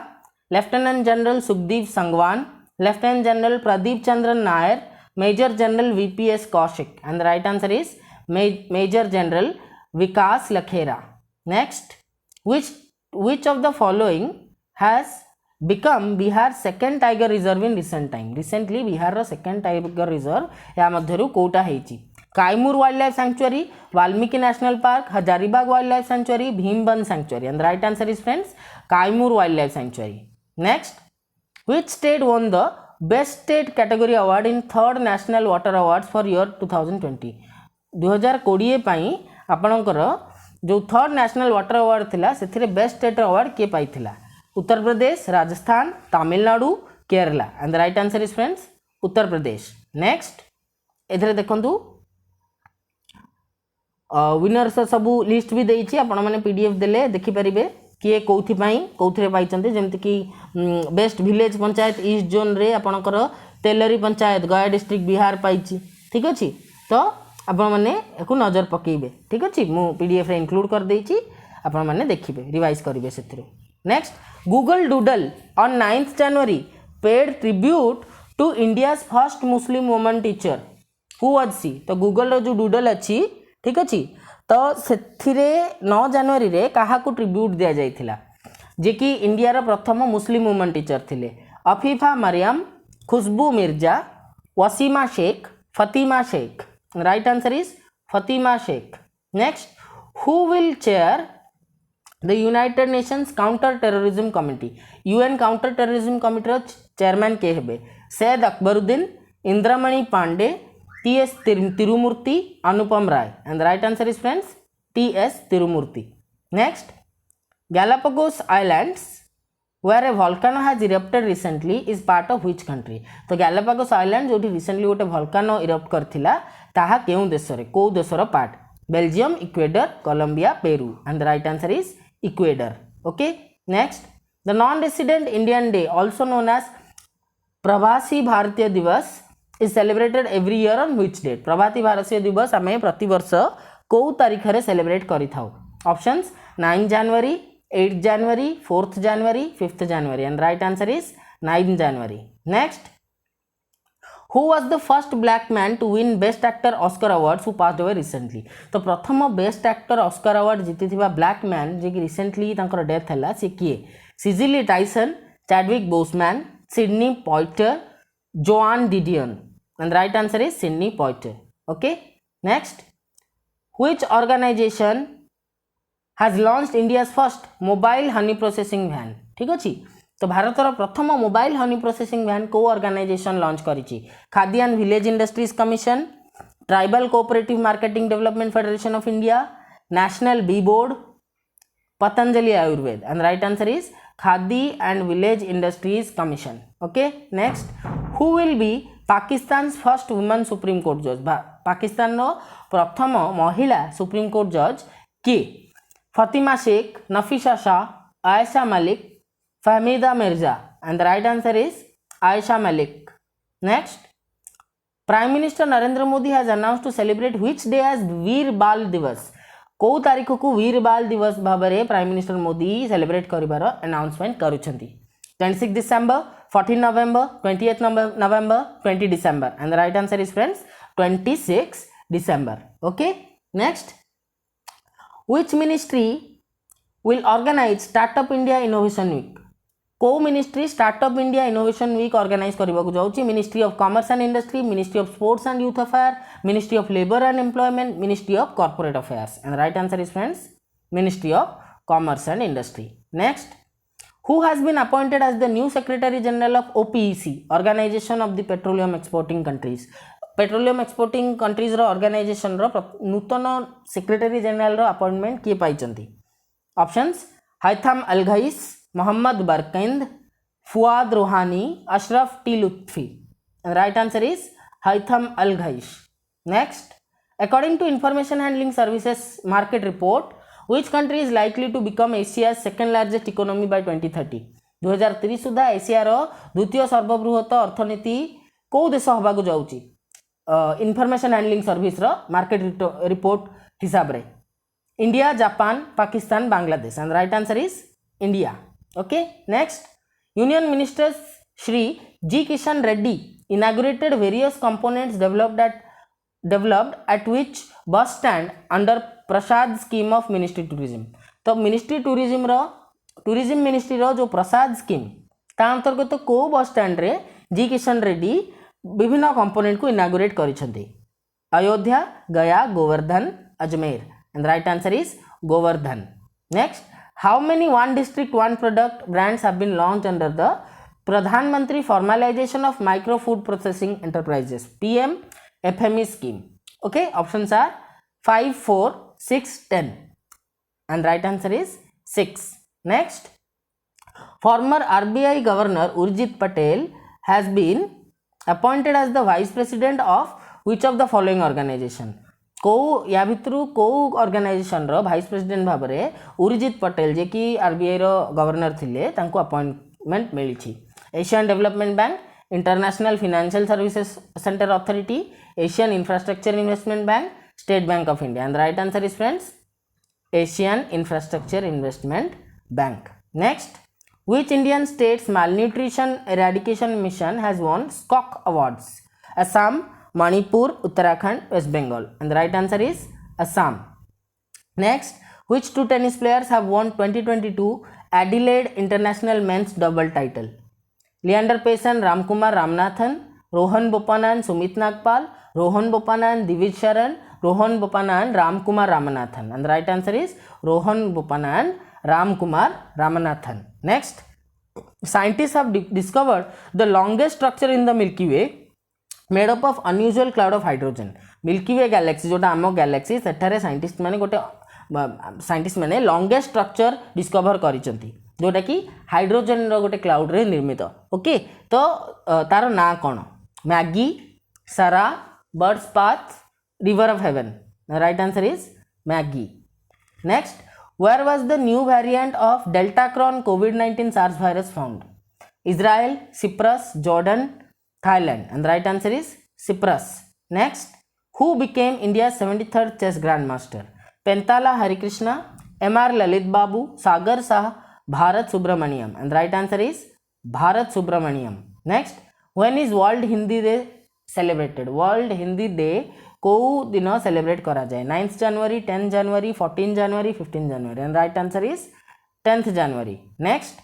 lieutenant general Sukhdeep Sangwan, lieutenant general Pradeep Chandran Nair, major general VPS Kaushik. And the right answer is major general Vikas Lakhera. Next, which of the following has become Bihar second tiger reserve in recent time? Recently Bihar रो second tiger reserve या मध्यरु कोटा हेची? Kaimur wild life sanctuary, Valmiki national park, Hazaribagh wild life sanctuary, Bhimband sanctuary. And the right answer is, friends, Kaimur wild life sanctuary. Next, which state won the best state category award in third national water awards for year 2020? 2020 पाई आपणकर जो third national water award थिला से best state award किए पाइथिला? Uttar Pradesh, Rajasthan, Tamil Nadu, Kerala. And the right answer is, friends, Uttar Pradesh. Next, एथरे देखंतु winners सबू list भी देइछि, आपण माने पीडीएफ देले देखि परिबे किए कोथि पाई कोथरे पाइचंते. जेमति कि best village panchayat east zone रे आपणकर तेलरी पंचायत गया डिस्ट्रिक्ट बिहार पाइछि. ठीक अछि, तो आपण माने एको नजर पकेइबे. ठीक अछि, मु पीडीएफ रे इंक्लूड कर देइछि, आपण माने देखिबे, रिवाइज करिवे सेथिरो. Next, Google doodle on 9th January paid tribute to India's first Muslim woman teacher. Who was she? तो गूगल रो जो डूडल अछि, ठीक अछि, तो सेथिरे 9 जनवरी रे काहा को ट्रिब्यूट दिया जाइथिला जे कि इंडिया रो प्रथम मुस्लिम वुमन टीचर थिले? Afifa Mariam, Khushboo Mirza, Waseema Sheikh, Fatima Sheikh. Right answer is Fatima Sheikh. Next, who will chair the United Nations counter terrorism committee? UN counter terrorism committee रो चेयरमैन के हेबे? Syed Akbaruddin, Indramani Pandey, TS Tirumurti, Anupam Ray. And the right answer is, friends, TS Tirumurti. Next, Galapagos islands where a volcano has erupted recently is part of which country? तो Galapagos island जो recently गोटे वोल्कानो erupt करथिला ताहा केउ देश रे, को देश रो part? Belgium, Ecuador, Colombia, Peru. And the right answer is Ecuador. Okay. Next, the non resident Indian day also known as Pravasi Bharatiya Divas is celebrated every year on which date? Pravasi Bharatiya दिवस आमे प्रति वर्ष को तारीख रे सेलिब्रेट करि थाउ? Options 9 January, 8 January, 4th January, 5th January. And right answer is 9 January. Next, who was the first black man to win best actor Oscar awards who passed away recently? तो प्रथम बेस्ट एक्टर ऑस्कर अवार्ड जीतिथिबा black man जे कि recently तांकर death हला से किए? Cicely Tyson, Chadwick Boseman, Sidney Poitier, Joan Didion. And right answer is Sidney Poitier. Okay. Next, which organization has launched India's first mobile honey processing van? ठीक अछि, तो भारतर प्रथम मोबाइल हनी प्रोसेसिंग वैन को organisation launch करिछि? Khadi and village industries commission, tribal cooperative marketing development federation of India, national bee board, Patanjali Ayurved. And right answer is Khadi and village industries commission. Okay. Next, who will be Pakistan first women supreme court जज? पाकिस्तान रो प्रथम महिला supreme court जज के? Fatima Sheikh, Nafisa Shah, Ayesha Malik, Fahmida Mirza. And the right answer is Ayesha Malik. Next, prime minister Narendra Modi has announced to celebrate which day as Veer Bal Divas? को तारीख को वीर बाल दिवस भाव में प्राइम मिनिस्टर मोदी सेलिब्रेट करिवार अनाउंसमेंट करुछंती? 26 December, 14 November, 28 November, 20 December. And the right answer is, friends, 26 December. Okay. Next, Which ministry will organize Startup India Innovation Week? को ministry startup India innovation week organize करने जाऊँगी? Ministry of commerce and industry, ministry of sports and youth affair, ministry of labour and employment, ministry of corporate affairs. And right answer is friends ministry of commerce and industry. Next, who has been appointed as the new secretary general of OPEC, organization of the petroleum exporting countries? Petroleum exporting countries रो organization रो नूतन secretary general रो appointment किए पाइचंती? Options हैथम Al घईस, Mohammad Barkindo, Fuad Rouhani, Ashraf T Lutfi. Right answer is Haitham Al Ghais. Next, according to information handling services market report, which country is likely to become Asia's second largest economy by 2030? 2030 सुधा Asia रो द्वितीय सर्वबृहत अर्थनीति को देश हवा को जाउची इंफॉर्मेशन हैंडलिंग सर्विस रो मार्केट रिपोर्ट हिसाब रे? India, Japan, Pakistan, Bangladesh. And right answer is India. Okay. Next, union minister Shri G Kishan Reddy inaugurated various components developed at which bus stand under Prasad scheme of ministry tourism. तो मिनिस्ट्री टूरिज्म मिनिस्ट्री रो जो Prasad scheme ता अंतर्गत तो को bus stand रे जी किशन रेड्डी विभिन्न component को इनागुरेट करिसेंती? Ayodhya, Gaya, Govardhan, Ajmer. And right answer is Govardhan. Next, how many one district one product brands have been launch under the Pradhan Mantri formalisation of micro food processing enterprises PM FME scheme? Okay, options are 5, 4, 6, 10. And right answer is 6. Next, former RBI governor Urjit Patel has been appointed as the vice president of which of the following organization? को या भितरु को organisation रो vice president भाव में उर्जित पटेल जे कि RBI रो governor थिले तांको appointment मिली? Asian development bank, international financial services centre authority, Asian infrastructure investment bank, state bank of India. And right answer is friends Asian infrastructure investment bank. Next, which Indian states malnutrition eradication mission has won SCOC awards? Assam, Manipur, Uttarakhand, West Bengal. And the right answer is Assam. Next, which two tennis players have won 2022 Adelaide International Men's Double title? Leander Paes, Ramkumar Ramanathan, Rohan Bopannan, Sumit Nagpal, Rohan Bopannan, Diviz Sharan, Rohan Bopannan, Ramkumar Ramanathan. And the right answer is Rohan Bopannan, Ramkumar Ramanathan. Next, scientists have discovered the longest structure in the Milky Way made up of unusual cloud of hydrogen. Milky Way galaxy जोटा आम Galaxy सेठारे scientist माने गोटे scientist माने longest structure discover करिसंती जोटा कि hydrogen रो गोटे cloud रे निर्मित. ओके, तो तार ना कोन? मैगी, सारा, birds path, river of haven. Right answer is Maggi. Next, where was the new variant of Deltacron COVID-19 SARS virus found? Israel, Cyprus, Jordan, Thailand. And the right answer is Cyprus. Next, who became India's 73rd chess grandmaster? Pentala Harikrishna, MR Lalit Babu, Sagar Shah, Bharat Subramaniam. And the right answer is Bharat Subramaniam. Next, when is World Hindi Day celebrated? World Hindi Day को दिन celebrate करा जाए? 9th January, 10th January, 14 January, 15 January. And right answer is 10th January. Next,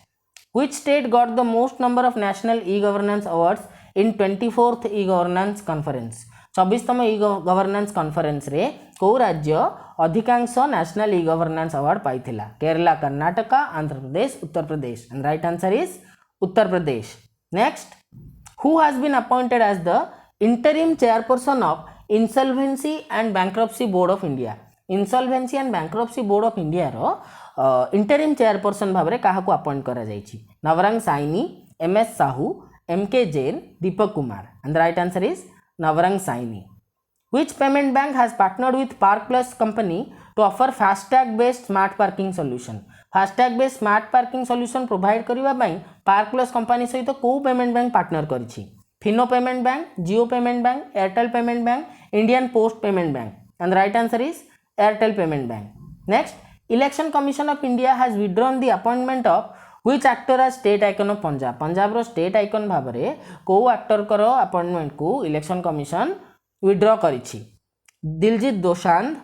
which state got the most number of national e governance awards in 24th e governance conference? 24तम e governance conference रे को राज्य अधिकांश national e governance award पाइथिला? Kerala, Karnataka, Andhra Pradesh, Uttar Pradesh. And right answer is Uttar Pradesh. Next, who has been appointed as the interim chairperson of insolvency and bankruptcy board of India? Insolvency and bankruptcy board of India रो interim chairperson भाव में क्या appoint करा जायछि? Navrang Saini, MS Sahu, MK Jain, Deepak Kumar. And the right answer is Navrang Saini. Which payment bank has partnered with Park Plus company to offer FASTag based smart parking solution? FASTag based smart parking solution provide करबा पई Park Plus company सहित को payment bank partner करिछि? Fino payment bank, Jio payment bank, Airtel payment bank, Indian post payment bank. And the right answer is Airtel payment bank. Next, election commission of India has withdrawn the appointment of which actor as state icon of Punjab? Punjab रो state icon भाव में को actor कर appointment को election commission withdraw करिछि? Diljit Dosanjh,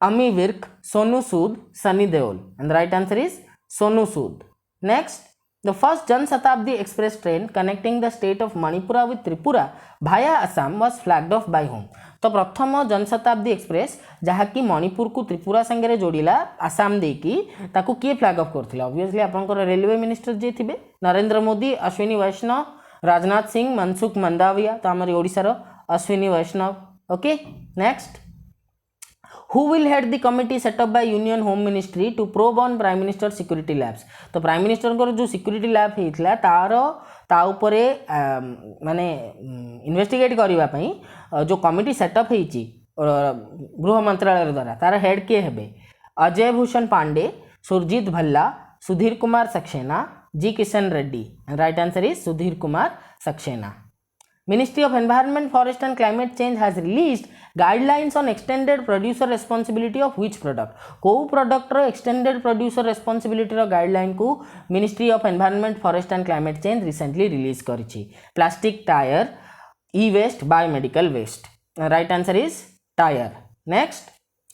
Ami Virk, Sonu Sood, Sunny Deol. And the right answer is Sonu Sood. Next, the first Jan Shatabdi Express train connecting the state of Manipura with Tripura via Assam was flagged off by whom? तो प्रथम Janshatabdi express जहाँकि मणिपुर को त्रिपुरा संगे जोड़िला आसाम देकी ताकू किए flag off करथिला obviously आपनकर रेलवे मिनिस्टर जे थिबे नरेंद्र मोदी अश्विनी वैष्णव राजनाथ सिंह मनसुख मंदाविया तो आमर ओडिसा रो Ashwini Vaishnaw okay next Who will head the committee set up by Union Home Ministry to probe on Prime Minister Security Labs? तो प्राइम मिनिस्टर को जो सिक्यूरीटी लैब होता तार ता उपरे माने इन्वेस्टिगेट करबा पई जो कमिटी सेटअप होईची गृह मंत्रालय द्वारा तार हेड किए हेबे Ajay Bhushan Pandey Surjit Bhalla Sudhir Kumar Saxena G Kishan Reddy right answer is Sudhir Kumar Saxena Ministry of Environment, Forest and Climate Change has released guidelines on extended producer responsibility of which product? को product रो extended producer responsibility रो guideline को Ministry of Environment, Forest and Climate Change recently release करिछि plastic tire, e-waste, biomedical waste. Right answer is tire. Next,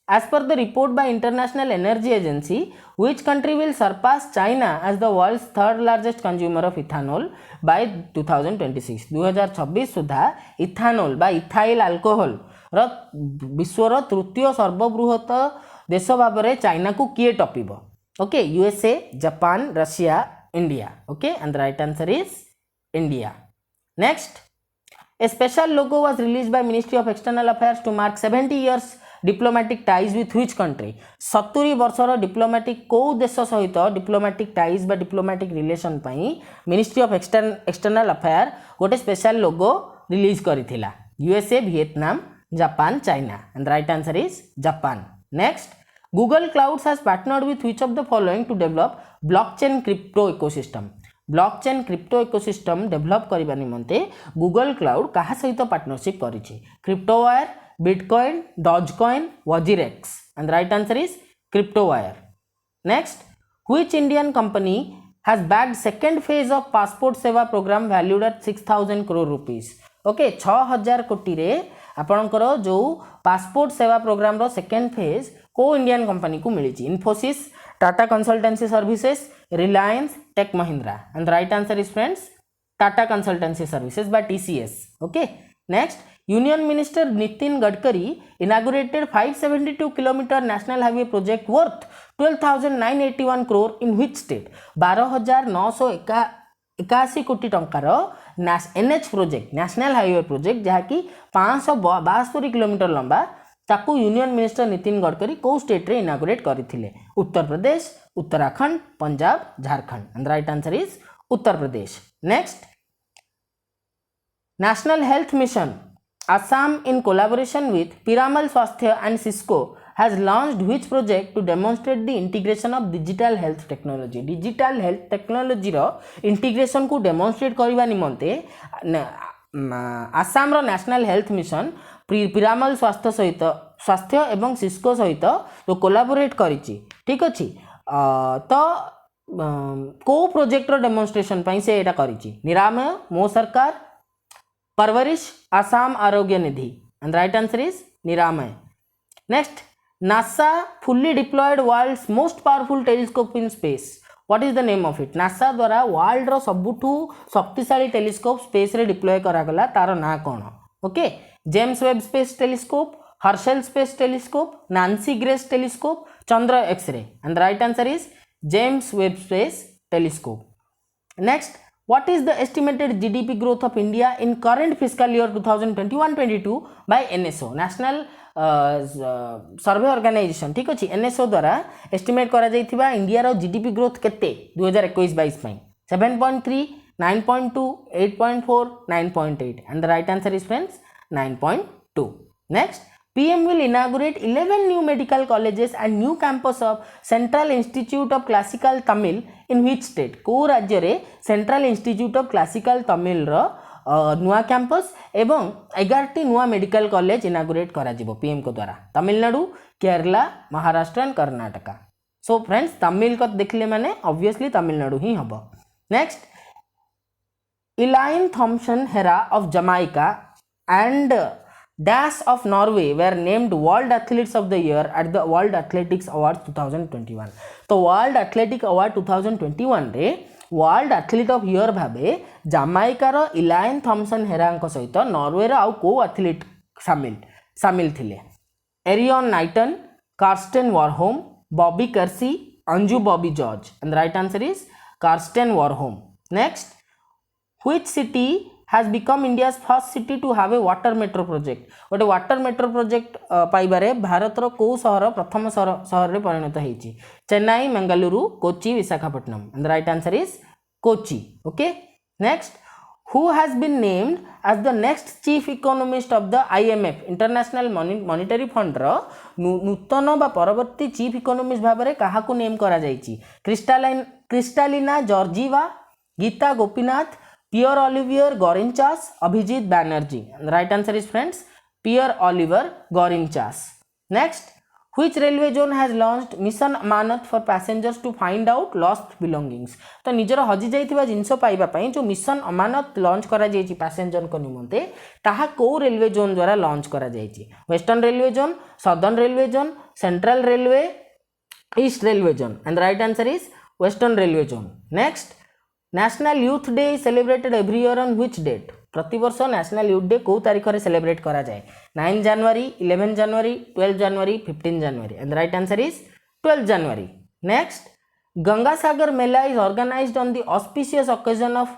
as per the report by International Energy Agency, which country will surpass China as the world's third largest consumer of ethanol by 2026? 2026 सुधा ethanol बा ethyl alcohol रो विश्वर तृतीय सर्वबृहत देश भाव में China को किए टपिब okay USA Japan Russia India okay and the right answer is India next A special logo was released by Ministry of External Affairs to mark 70 years diplomatic ties with which country? 70 वर्षर diplomatic को देश सहित diplomatic ties बा diplomatic relation पई ministry of external affair गोटे special logo release करिथिला USA Vietnam Japan China and right answer is Japan next Google Clouds has partnered with which of the following to develop blockchain crypto ecosystem? Blockchain crypto ecosystem develop करने निमंते Google cloud कहा सहित partnership करिछि Cryptowire bitcoin dogecoin WazirX and right answer is Cryptowire next which Indian company has bagged second phase of passport Seva programme valued at 6000 crore rupees okay 6000 कोटी रे आपणकर जो passport Seva programme रो सेकंड फेज को Indian company को मिली Infosys Tata consultancy services Reliance tech Mahindra and the right answer is friends Tata consultancy services by TCS okay next union minister Nitin Gadkari inaugurated 572 kilometre national highway project worth 12,981 crore in which state 12,981 कोटी टंकार NH project national highway project जहाँकि 572 kilometre लंबा ताकू union minister Nitin Gadkari को state रे inaugurate करथिले Uttar Pradesh Uttarakhand Punjab Jharkhand and right answer is Uttar Pradesh next national health mission Assam in collaboration with Piramal Swasthya and Cisco has launched which project to demonstrate the integration of digital health technology? Digital health technology row integration को demonstrate करबा निमंते आसाम रो national health mission Piramal स्वास्थ्य एवं Cisco सहित तो collaborate करिछि ठीक अछि तो को प्रोजेक्ट रो डेमोन्स्ट्रेशन पई से एटा करिछि निरामय मो सरकार Parvarish Assam Arogya Nidhi and right answer is Niramay next NASA fully deployed world's most powerful telescope in space what is the name of it NASA द्वारा वर्ल्ड रो सबुठू शक्तिशाली टेलीस्कोप स्पेस रे डिप्लॉय करा गला तार ना कोन okay James Webb space telescope Herschel space telescope Nancy Grace telescope Chandra X ray and the right answer is James Webb space telescope next What is the estimated GDP growth of India in current fiscal year 2021-22 by NSO National Survey Organization ठीक अछि NSO द्वारा estimate करा जाइथिबा India रो GDP growth केते 2021-22 पई 7.3 9.2 8.4 9.8 and the right answer is friends 9.2 next PM will inaugurate 11 new medical colleges and new campus of Central Institute of Classical Tamil in which state? को राज्य रे Central Institute of Classical Tamil रो नुआ campus एवं 11टी नुआ medical college inaugurate करा जिवो PM को द्वारा Tamil Nadu Kerala Maharashtra and Karnataka so friends Tamil को देखले माने ऑब्वियसली तमिलनाडु ही हबो next Elaine Thompson Herah of Jamaica and dash of Norway were named World Athletes of the Year at the World Athletics Awards 2021. तो World Athletic Award 2021 रे world athlete of year Bhave जामाइकार इलायन Thompson हेरांक सहित Norway आउ को athlete सामिल थिले Erriyon Knighton, Karsten Warholm, Bobby Kersee, Anju Bobby George and right answer is Karsten Warholm. Next, which city has become India's first city to have a water metro project. गोटे water metro project पाइबारे भारतर को सहर प्रथम सहर रे परिणत होईची? Chennai, Mangaluru, Kochi, Visakhapatnam. And the right answer is Kochi. Okay. Next, who has been named as the next chief economist of the IMF international monetary fund रो नूतन बा परवर्ती चीफ इकोनोमिस्ट भाबरे काहाकू नेम करा जाईची? Kristalina Georgieva, Gita Gopinath, Pierre Olivier Gourinchas, Abhijit Banerjee. Right answer is friends Pierre Olivier Gourinchas. Next, which railway zone has launched mission Amanat for passengers to find out lost belongings? तो निजर हजि जाइथिबा जिंस पाइबा पई जो मिशन अमानत लॉन्च करा जाइछि पैसेंजर को निमंते ताहा को रेलवे जोन द्वारा लॉन्च करा जाइछि? Western railway zone, southern railway zone, central railway, east railway zone. And right answer is western railway zone. Next, national youth day is celebrated every year on which date? प्रतिवर्ष national youth day कौ तारीख में celebrate करा जाए? 9 January, 11 January, 12 January, 15 January. And right answer is 12 January. Next, Ganga Sagar Mela is organised on the auspicious occasion of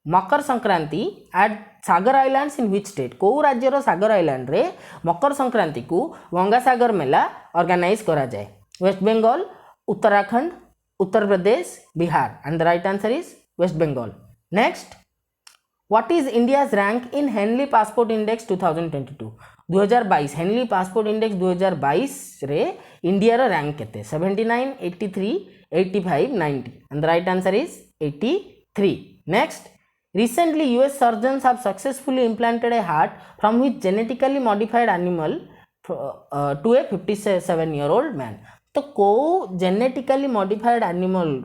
Makar Sankranti eight Sagar islands in which state? कौ राज्यर सागर island रे मकर संक्रांति को गंगा सागर मेला ऑर्गेनाइज करा जाए? West Bengal, Uttarakhand, Uttar Pradesh, Bihar. And the right answer is West Bengal. Next, what is India's rank in Henley passport index 2022? 2022 Henley passport index 2022 रे India रो rank केते? 79, 83, 85, 90. And the right answer is 83. Next, recently US surgeons have successfully implanted a heart from which genetically modified animal to a 57-year-old man. तो को genetically modified animal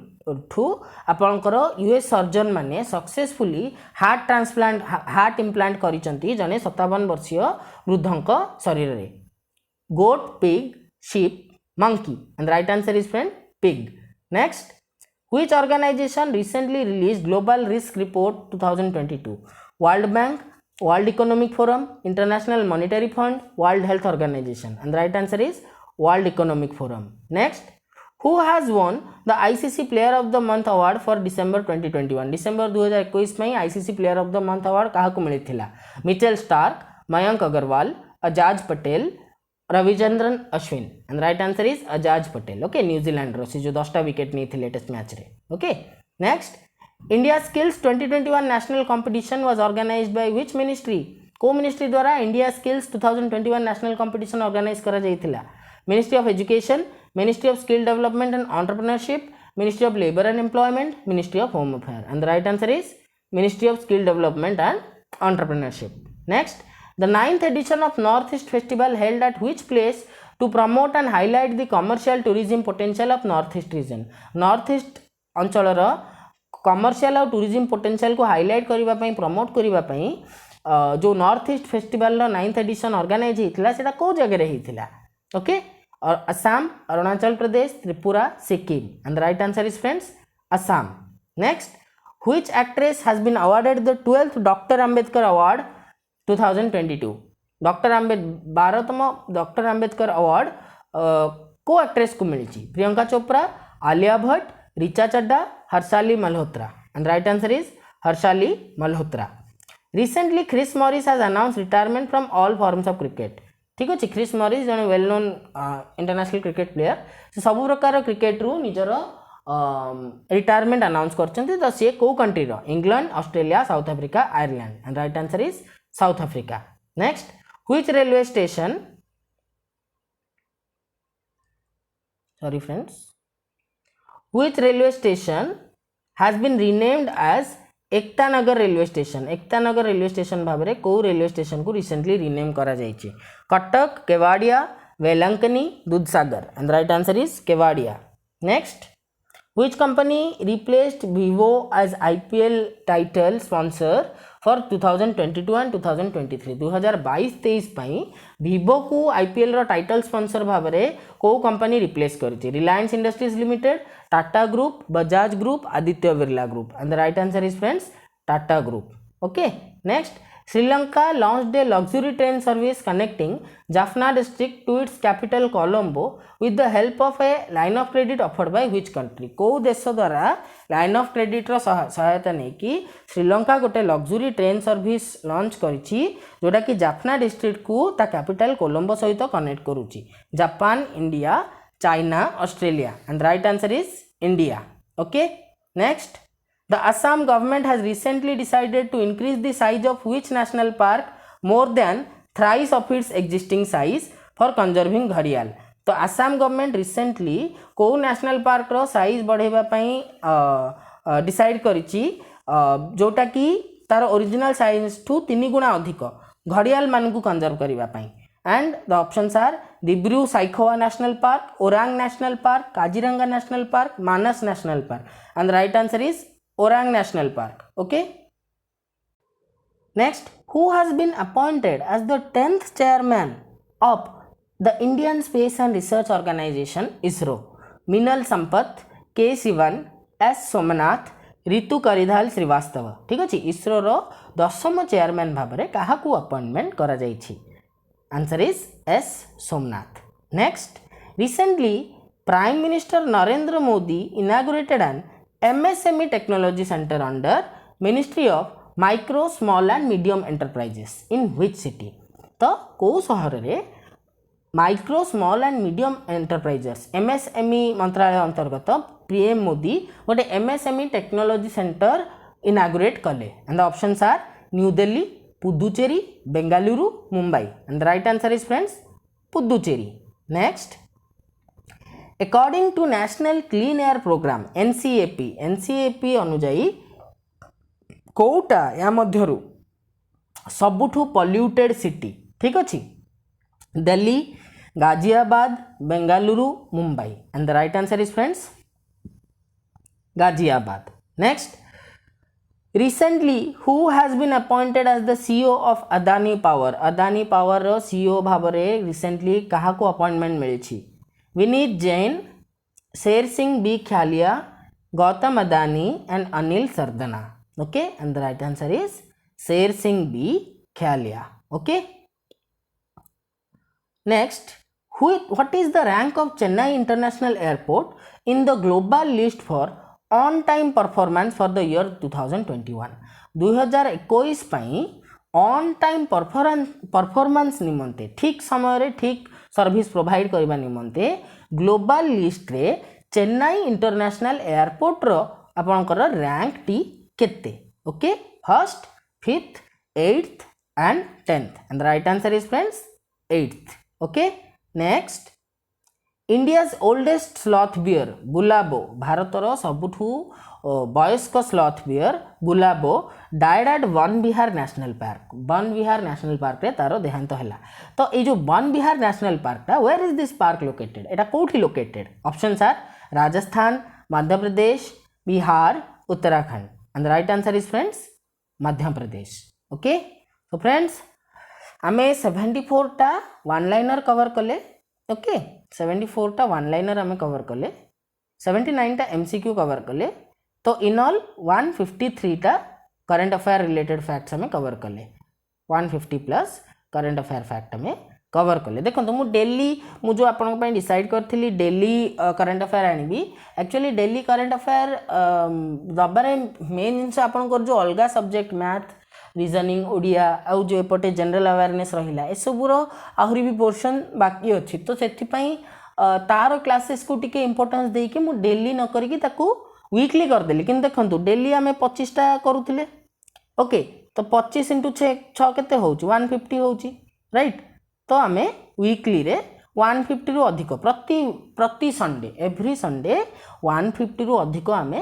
ठू आपणकर US surgeon माने successfully heart implant करिसंती जने 57 वर्षीय वृद्धंक शरीर रे. Goat, pig, sheep, monkey. And right answer is friend pig. Next, which organization recently released global risk report 2022? World Bank, World Economic Forum, International Monetary Fund, World Health Organization. And the right answer is World Economic Forum. Next, who has won the ICC Player of the Month award for December 2021? December 2021 में ICC Player of the Month award काहाकू मिलिथिला? Mitchell Starc, Mayank Agarwal, Ajaz Patel, Ravichandran Ashwin. And right answer is Ajaz Patel. Okay, New Zealand रो जो 10टा wicket नहीं थी test match रे. Okay. Next, India skills 2021 national competition was organised by which ministry? को मिनिस्ट्री द्वारा India skills 2021 national competition organise करा जाइथिला? Ministry of education, ministry of skill development and entrepreneurship, ministry of labour and employment, ministry of home affair. And the right answer is ministry of skill development and entrepreneurship. Next, the 9th edition of Northeast Festival held at which place to promote and highlight the commercial tourism potential of Northeast region? Northeast अंचलर commercial और tourism potential को highlight करबा पई promote करबा पई जो north east festival रो 9th edition organise हितला सेटा को जगह रे हितला? ओके, और Assam, Arunachal Pradesh, Tripura, Sikkim. And the right answer is friends Assam. Next, which actress has been awarded the 12th doctor Ambedkar award 2022? Doctor 12तम डॉक्टर अंबेडकर अवार्ड को एक्ट्रेस को मिली? प्रियंका चोपड़ा, आलिया भट्ट, रिचा चड्डा, Harshali Malhotra. And right answer is Harshali Malhotra. Recently Chris Morris has announce retirement from all forms of cricket. ठीक अच्छे, Chris Morris जन well known international cricket player. से सब प्रकार क्रिकेट रु निजर रिटायरमेंट अनाउंस करछन्ती. तो से को कंट्री रो? England, Australia, South Africa, Ireland. And right answer is South Africa. Next, which railway station? Sorry friends. Which railway station has been renamed as Ekta Nagar railway station? Ekta Nagar railway station भाबरे को railway station को recently rename करा जाइछि? Cuttack, Kevadia, Velankanni, Dudhsagar. And right answer is Kevadia. Next, Which company replaced Vivo as IPL title sponsor for 2022 and 2023? 2022-23 ପାଇଁ Vivo को IPL रो title sponsor भाव में को कंपनी रिप्लेस करछि? Reliance industries limited, Tata group, Bajaj group, Aditya Birla group. And the right answer is friends Tata group. Okay, next. Sri Lanka launched a luxury train service connecting Jaffna district to its capital Colombo with the help of a line of credit offered by which country? को देश द्वारा line of credit रो सहायता नहीं कि श्रीलंका गोटे luxury train service launch करिछि जोटा कि जाफना डिस्ट्रिक्ट को ता कैपिटल कोलंबो सहित कनेक्ट करूछि. Japan, India, China, Australia. And right answer is India. Okay, next. The Assam government has recently decided to increase the size of which national park more than thrice of its existing size for conserving घड़ियाल. तो Assam government recently को national park रो size बढ़ेबा पई decide करिछि जोटा कि तार original size ठू 3 गुणा अधिक घड़ियाल मान को कंजर्व करबा पई. And the options are Dibru Saikhowa national park, Orang national park, Kaziranga national park, Manas national park. And the right answer is Orang National Park. Okay. Next, who has been appointed as the 10th chairman of the Indian Space and Research Organization ISRO? Minal Sampath, K. Sivan, S. Somanath, ऋतु करिधाल श्रीवास्तव. ठीक अच्छे. इसरो रो 10म chairman भाव में क्या appointment करा जाइछि? Answer is S Somnath. Next, recently prime minister Narendra Modi inaugurated an MSME Technology Center under Ministry of Micro, Small and Medium Enterprises in which city? तो को शहर रे micro small and medium enterprises MSME मंत्रालय अंतर्गत पीएम मोदी गोटे MSME technology centre inaugurate कले. And the options are New Delhi, Puducherry, Bengaluru, Mumbai. And the right answer is friends Puducherry. Next, According to National Clean Air Program NCAP अनुजाई कोटा या मध्यरु सबुठु पॉल्यूटेड सिटी? ठीक अच्छी. Delhi, Ghaziabad, Bengaluru, Mumbai. And the right answer is friends Ghaziabad. Next, recently who has been appointed as the CEO of Adani Power? Adani Power row CEO भाव रे recently कहा को appointment milli? Vineet Jain, Sher Singh B Khyaliya, Gautam Adani and Anil Sardana. Okay, and the right answer is Sher Singh B Khyaliya. Okay, next, what is the rank of Chennai international airport in the global list for on time performance for the year 2021? 2021 पई on time performance निमंते ठीक समय रे ठीक service provide करबा निमंते global list रे Chennai international airport रो आपनकर rank टी केते? Okay, first, fifth, 8th and 10th. And the right answer is friends 8th. Okay, next, India's oldest sloth bear Gulabo, भारतर सबुठू वयस्क sloth bear Gulabo died at Van Vihar national park. वन विहार national पार्क रे तारो देहांत हैला. तो ये जो वन विहार नेशनल पार्क टा where is this park located? एटा कोठी located? Options are Rajasthan, Madhya Pradesh, Bihar, Uttarakhand. And the right answer is friends Madhya Pradesh. Okay, तो फ्रेंड्स आमे 74 टा वन लाइनर कवर कले. ओके, 74 टा वन लाइनर आमे कवर कले, 79 टा MCQ कवर कले. तो इन ऑल 153 टा करंट अफेयर रिलेटेड फैक्ट्स हमें कवर कले. 150 प्लस करंट अफेयर फैक्ट हमें कवर कले. देखो मु डेली जो आपन पे डिसाइड करथिली डेली करंट अफेयर आनिबी. एक्चुअली डेली करंट अफेयर दबारे मेन जिनस आपन को जो अलगा सब्जेक्ट मैथ, रीजनिंग, ओडिया आउ जो एपटे जनरल अवेयरनेस रहिला ए सबुर आहुरी भी पोर्शन बाकी अछि. तो सेथि पई तार क्लासेस को टिके इंपोर्टेंस देई के मु डेली न करी कि ताकू वीकली कर देली. किन देखंतु डेली आमे 25 टा करूथिले. ओके, तो 25 × 6 केते होउची? 150 होउची, राइट. तो आमे वीकली रे 150 रु अधिक प्रति संडे एवरी संडे 150 रु अधिक आमे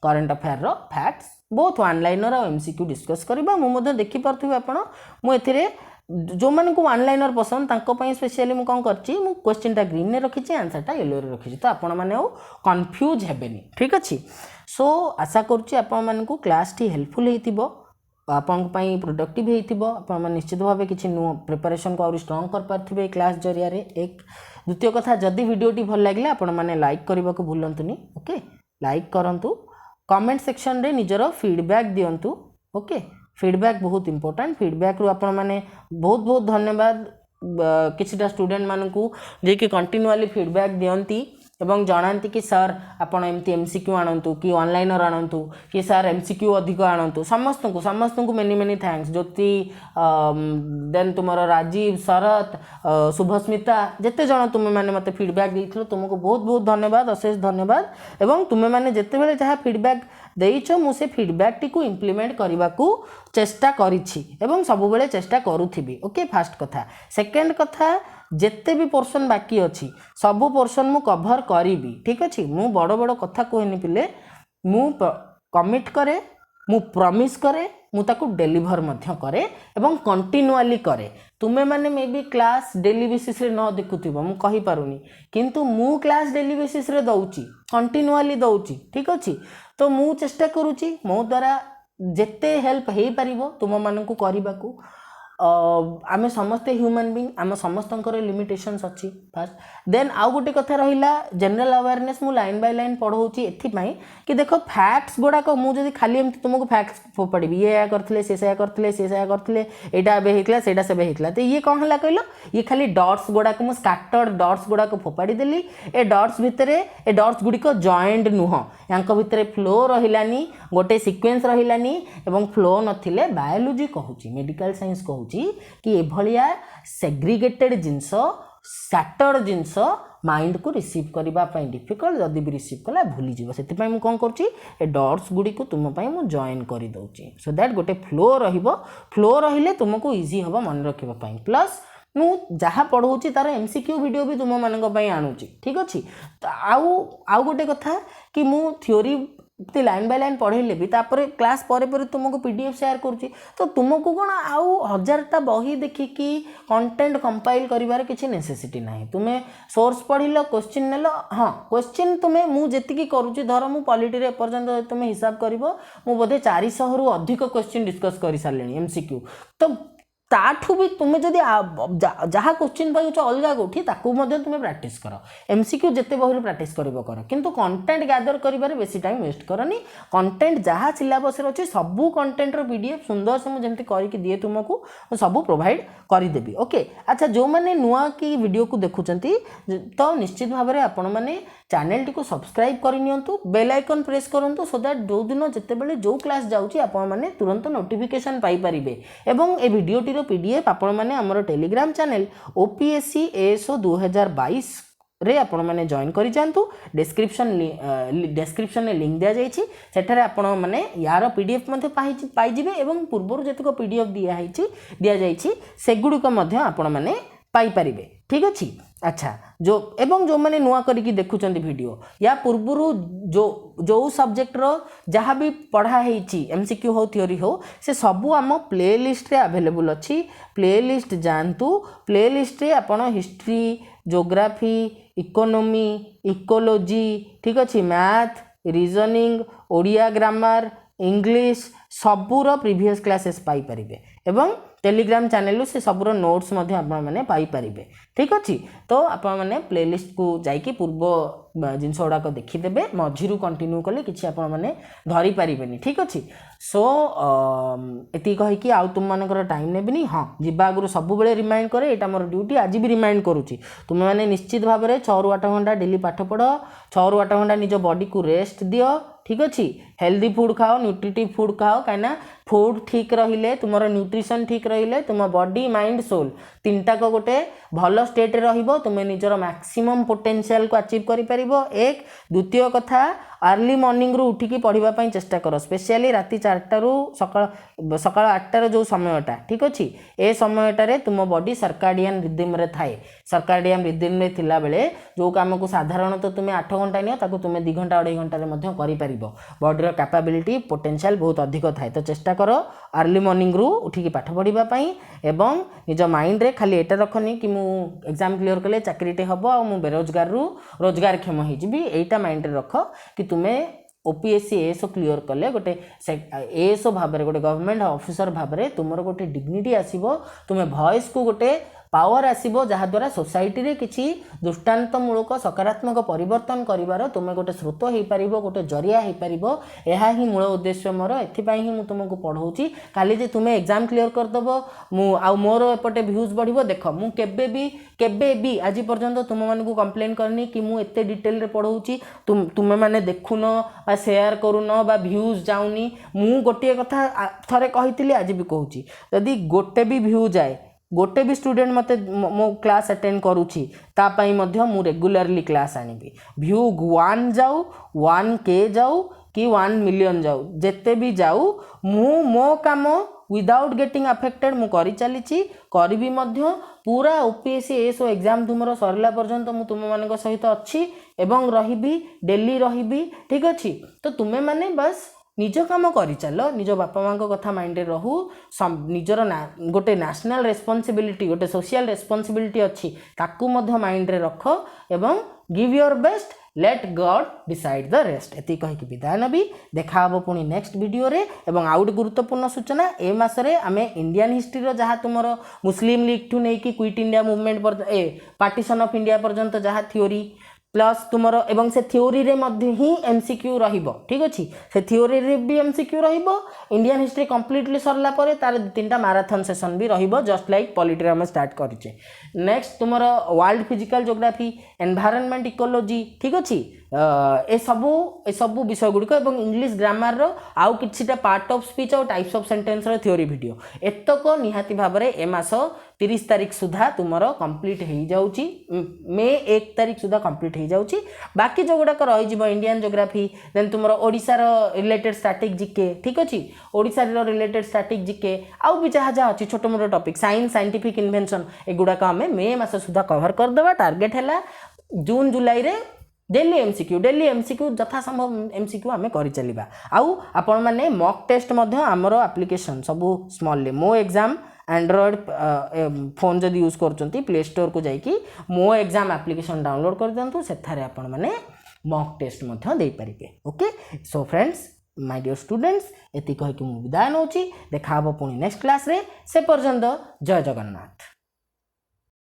करंट अफेयर रो फैक्ट्स बोथ वन लाइनर और MCQ डिस्कस करबा. मु मधे देखि परथि आपण मु एथिरे जो मान को वन लाइनर पसंद स्पेशली मुझे कौन कर क्वेश्चनटा ग्रीन रे रखी आंसरटा येलो रे रखी तो आपण मैंने कन्फ्यूज हेबेनी ठीक अच्छे सो आशा करुच्ची आपण को क्लास टी हेल्पफुल होइतिबो आपण प्रोडक्टिव होइतिबो आपण निश्चित भाव किसी नुआ प्रिपरेशन को और स्ट्रांग कर पार्थिबे क्लास जरिया रे एक द्वितीय कथा जदि वीडियोटी भल लगे आपण मैंने लाइक करने को भूलंतुनी ओके लाइक करंतु कमेंट सेक्शन रे निजर फीडबैक दियंतु ओके फीडबैक बहुत इंपोर्टेंट फीडबैक रु आपण मैंने बहुत बहुत धन्यवाद किछिटा स्टूडेंट मानकू जे कि कंटिन्यूअली फीडबैक दियंती एवं जनाती कि सर आपण एमती एमसीक्यू आणंतु कि ऑनलाइनर आणंतु कि सर एमसीक्यू अधिक आणंतु समस्त को मेनी मेनी थैंक्स ज्योति देन तुमर राजीव शरत शुभस्मिता जिते जन तुम्हें मैंने मत फीडबैक देइथिलो तुमको बहुत बहुत धन्यवाद अशेष धन्यवाद एवं तुम्हें मैंने जिते बेले जहाँ फीडबैक देइछ मु से फीडबैक टी को इम्प्लीमेंट करने को चेष्टा करिछि एवं सब बेले चेष्टा करूथिबी ओके फास्ट कथा सेकेंड कथा जेते भी पोर्शन बाकी अच्छी सबू पोर्शन मु कभर करी ठीक अच्छे मु बड़ बड़ कथा कहनी पिले मु कमिट करे मु प्रॉमिस करे मु ताकू डेलीवर मध्य करे एवं कंटिन्यूअली करे तुम्हें माने may be class daily basis रे न देखुथिबो मु कहि पारुनी किंतु मु क्लास डेली बेसिस रे दउची कंटिन्यूअली दउची ठीक अछि तो मु चेष्टा करूची मो द्वारा जेते हेल्प हेई परिबो तुम मानकू करिबाकू आमे समस्ते ह्यूमन बीइंग आम समस्तंकर लिमिटेशंस अच्छी फास्ट देन आउ गोटे कथा रहिला जनरल अवेयरनेस मु लाइन बाय लाइन पढ़ाऊँगी एथिपाई कि देखो फैक्ट्स गुड़ाक मुझे खाली एमती तुमको फैक्ट्स फोपाड़ी ये या करते से करते से करते यहाँ एवं होता से होता तो ये कौन है कहल ये खाली डट्स गुड़ाक मुझे स्कैटर्ड डट्स गुड़ाक फोपाड़ी देली ए डट्स भितर ए डट्स गुड़िक जॉइंट नुह या भितर फ्लो रहिलानी गोटे सिक्वेन्स रहिलानी एवं फ्लो नथिले बायोलॉजी कहूँ मेडिकल साइंस कहूँ कि एभलिया सेग्रीगेटेड जिनस स्कैटर्ड जिनस माइंड को रिसीव करने डिफिकल्ट जदि भी रिसीव कला भूली जीव से कौन कर डट्स गुड़ी को तुम मु जॉइन कर दौची सो दैट गोटे फ्लो फ्लो रहिले तुमको इजी हम मन रखापी प्लस मु जहाँ पढ़ाऊँगी तार एमसीक्यू वीडियो भी तुम मानी आणुची ठीक अच्छे आउ गोटे कथा कि मु थ्योरी लाइन बाय लाइन पढ़ेले भी तापर क्लास पर तुमको पीडीएफ शेयर करुच्ची तो तुमको कौन आउ 1000टा बही देखिकी कंटेंट कंपाइल करिवार किसी नेसेसिटी ना तुम्हें सोर्स पढ़िल क्वेश्चन नेल हाँ क्वेश्चन तुम्हें मुझे करुच्ची धर मु पॉलिटी रे पर्यंत तुम्हें हिसाब कर बोधे 400 रु अधिक क्वेश्चन डिस्कस कर सारे एमसीक्यू तो ताठू भी तुम्हें जदि जहाँ क्वेश्चन पाउच अलग कौटी तुम्हें प्राक्ट कर एमसीक्यू जिते बही प्राक्ट कर किंतु कंटेंट गैदर कर बेसी टाइम वेस्ट करनी कंटेंट जहाँ सिलेबस अच्छे सबू कंटेंट पीडीएफ सुंदर से मुझे करके दिए तुमको सबू प्रोवाइड करदेवी ओके अच्छा जो मैंने नुआ की वीडियो को देखुंत तो निश्चित भाव में आपण मैंने चैनल टी को सब्सक्राइब करनियंतु बेल आइकन प्रेस करंतु सो दैट जो दिन जितेबाला जो क्लास जाऊँगी आपण मैंने तुरंत नोटिफिकेशन पाइपर एवं ए भिडियोटीर पीडीएफ आपण मैंने आमर टेलीग्राम चैनल ओपीएससी एएसओ 2022 रे आपण मैंने जॉइन कर जातु डेस्क्रिप्शन में लिंक दि जाइए सेठारे आपण मैंने यार पीडीएफ पाइबे एवं पूर्वर जतक पीडीएफ दि जाइए सेगुड़िक आपण मैंने पाइपर ठीक अच्छे अच्छा जो एवं जो मैंने नुआ करके देखुं वीडियो या पूर्वर जो सब्जेक्ट रो जहाँ भी पढ़ाई एमसीक्यू हो थ्योरी हो से सबू आम प्ले लिस्ट रे अवेलेबल अच्छी प्ले लिस्ट जानतु प्ले लिस्ट रे आपण हिस्ट्री ज्योग्राफी इकोनोमी इकोलॉजी ठीक अच्छे math reasoning Odia grammar English सबूर प्रीवियस क्लासेस पाइपर एवं टेलीग्राम चैनल से सबूर नोट्स मैंने पाइपर ठीक अच्छे तो आपण मैंने प्लेलिस्ट को जाकि पूर्व जिनस गुड़ाक देखीदे मझी कंटिन्यू कले कि मैंने धरी पारे ठीक अच्छे सो ये कहीकि आउ तुम मानकर टाइम नेबिनी हाँ जीवा आगु सब रिमाइंड करे यहाँ मोर ड्यूटी आज भी रिमाइंड करुच्ची तुम मैंने निश्चित भाव में 6 ରୁ 8 घंटा डेली पाठ पढ़ 6 ରୁ 8 घंटा निज बॉडी को रेस्ट दियो ठीक अच्छे हेल्दी फूड खाओ न्यूट्रिटिव फूड खाओ कहीं फूड ठीक रहिले तुम न्यूट्रिशन ठीक रहिले तुम बॉडी माइंड सोल तीनटाक गोटे भल स्टेट रहिबो तुम्हें निजर मैक्सिमम पोटेंशियल को अचीव करि परिबो एक द्वितीय कथा अर्ली मॉर्निंग रू उठिकी पढ़ाई चेष्टा कर स्पेशली राति 4टा रू सकाळ 8टार जो समयटा ठीक अच्छे ए समयटारे तुम बॉडी सर्काडियन रिदम रे थाए सर्काडियन रिदम रे थिला बेले जो काम को साधारणतः तुम्हें 8 घंटा नियो ताको तुम्हें 2 घंटा 2.5 घंटा रे मध्य करि परिबो बॉडी कैपेबिलिटी पोटेंशियल बहुत अधिक थाए। तो चेष्टा कर अर्ली मॉर्निंग रु उठिकी पाठ पढ़ा एवं निज माइंड रे खाली एटा रखनी कि मु एग्जाम क्लियर कले चाकरीटे हम आ मु बेरोजगार रु रोजगार क्षम होइजिबी। एटा माइंड रे रख कि तुम्हें ओपीएससी एएसओ क्लियर कले गोटे एएसओ भाव में गोटे गवर्नमेंट ऑफिसर भाव में तुमर गोटे डिग्निटी आसीबो, तुम्हें भॉइस को गोटे पावर आसीबो जहाद्वारा सोसाइटी रे किछि दृष्टान्तमूलक सकारात्मक परिवर्तन करिवार तुमे गोटे स्रोत हो पारिबो, गोटे जरिया हो पारिबो। एहा ही मूल उद्देश्य मोर। एथिपाई ही मु तुमको पढ़ाऊँगी काली जे तुमे एग्जाम क्लियर करदेव मु आ मोर एपटे व्यूज बढ़िबो। देख मु केबे भी आज पर्यंत तुम मानकु कंप्लेन करनी कि मु एते डिटेल रे पढ़ाऊँगी तुमे माने देखुन बा शेयर करुन बा व्यूज जाउनी। मु गोटे कथा थरे कहितली आज भी कहूची, यदि गोटे भी व्यू जाए गोटे भी स्टूडेंट मते मो क्लास अटेंड करूची तापाई मध्य मु रेगुलरली क्लास आनिबी। व्यू 1 जाऊ 1K जाऊ कि 1 मिलियन जाऊ जेते भी जाऊ मु मो काम विदाउट गेटिंग अफेक्टेड मु करी चलीची करबी मध्य पूरा ओपीएससी एएसओ एग्जाम तुमरो सरला पर्यंत मु तुम मानक सहित अच्छी एवं रहिबी डेली रहिबी। ठीक अच्छी तो तुम्हें माने बस निज काम करी चल, निज बापा माँ कथा माइंड रहू, निजर गोटे नेशनल रेस्पॉन्सिबिलिटी गोटे सोशल रेस्पॉन्सिबिलिटी अच्छी ताकू मध्य माइंड रे रख एवं give your best let God decide the rest. एति कहिकी विदाय नबी। देखा हबो पुणी नेक्स्ट वीडियो रे। एवं आउट गुरुत्वपूर्ण सूचना ए मासरे आमे इंडियन हिस्ट्री रो जहा तुमरो मुस्लिम लीग ठू नेकी क्विट इंडिया मूवमेंट पर पार्टीशन ऑफ इंडिया पर्यंत जहा थ्योरी प्लस तुमर एवं से थ्योरी रे मध्य ही एमसीक्यू रहिबो। ठीक अछि से थ्योरी रे भी एमसीक्यू रहिबो। इंडियन हिस्ट्री कंप्लीटली सरला परे तार 3टा मैराथन सेशन भी रहिबो जस्ट लाइक पॉलिटी रे हम स्टार्ट करिचे। नेक्स्ट तुमर world physical geography environment ecology. ठीक अछि ए सबु विषय गुड़िक एवं इंग्लिश ग्रामर रो आउ किछिटा पार्ट ऑफ स्पीच और टाइप्स ऑफ सेंटेंस रो थ्योरी वीडियो एतक निहाती भाव में ए मास 30 तारिख सुधा तुमर कंप्लीट हो जाउची, मे 1 तारिख सुधा कंप्लीट हो जाउची। बाकी जो गुड़ाक रही इंडियन ज्योग्राफी देन तुमर ओडिशा रो रिलेटेड स्टैटिक जीके। ठीक अच्छी ओडिशा रो रिलेटेड स्टैटिक जीके आउ भी जहाँ जहाँ अच्छी छोट मोट टॉपिक साइंस साइंटिफिक इन्वेंशन एगुड़ाक आम मे मास सुधा कवर करदेवा। टार्गेट है जून जुलाई रे डेली एमसीक्यू जथा संभव एमसीक्यू आम कर चलिबा। आउ आपण माने मॉक टेस्ट मध्य आमर एप्लिकेशन सबू स्मॉल मो एग्जाम एंड्रॉइड फोन जदि यूज कर प्ले स्टोर को जाइए मो एग्जाम एप्लिकेशन डाउनलोड कर दिंतु सेठारे आपण माने मॉक टेस्ट मध्य दे पारिबे। Okay so friends my dear students एति कहि कि मु विदाय नउची। देखा हबो पुणी नेक्स्ट क्लास रे। से पर्यंत जय जगन्नाथ।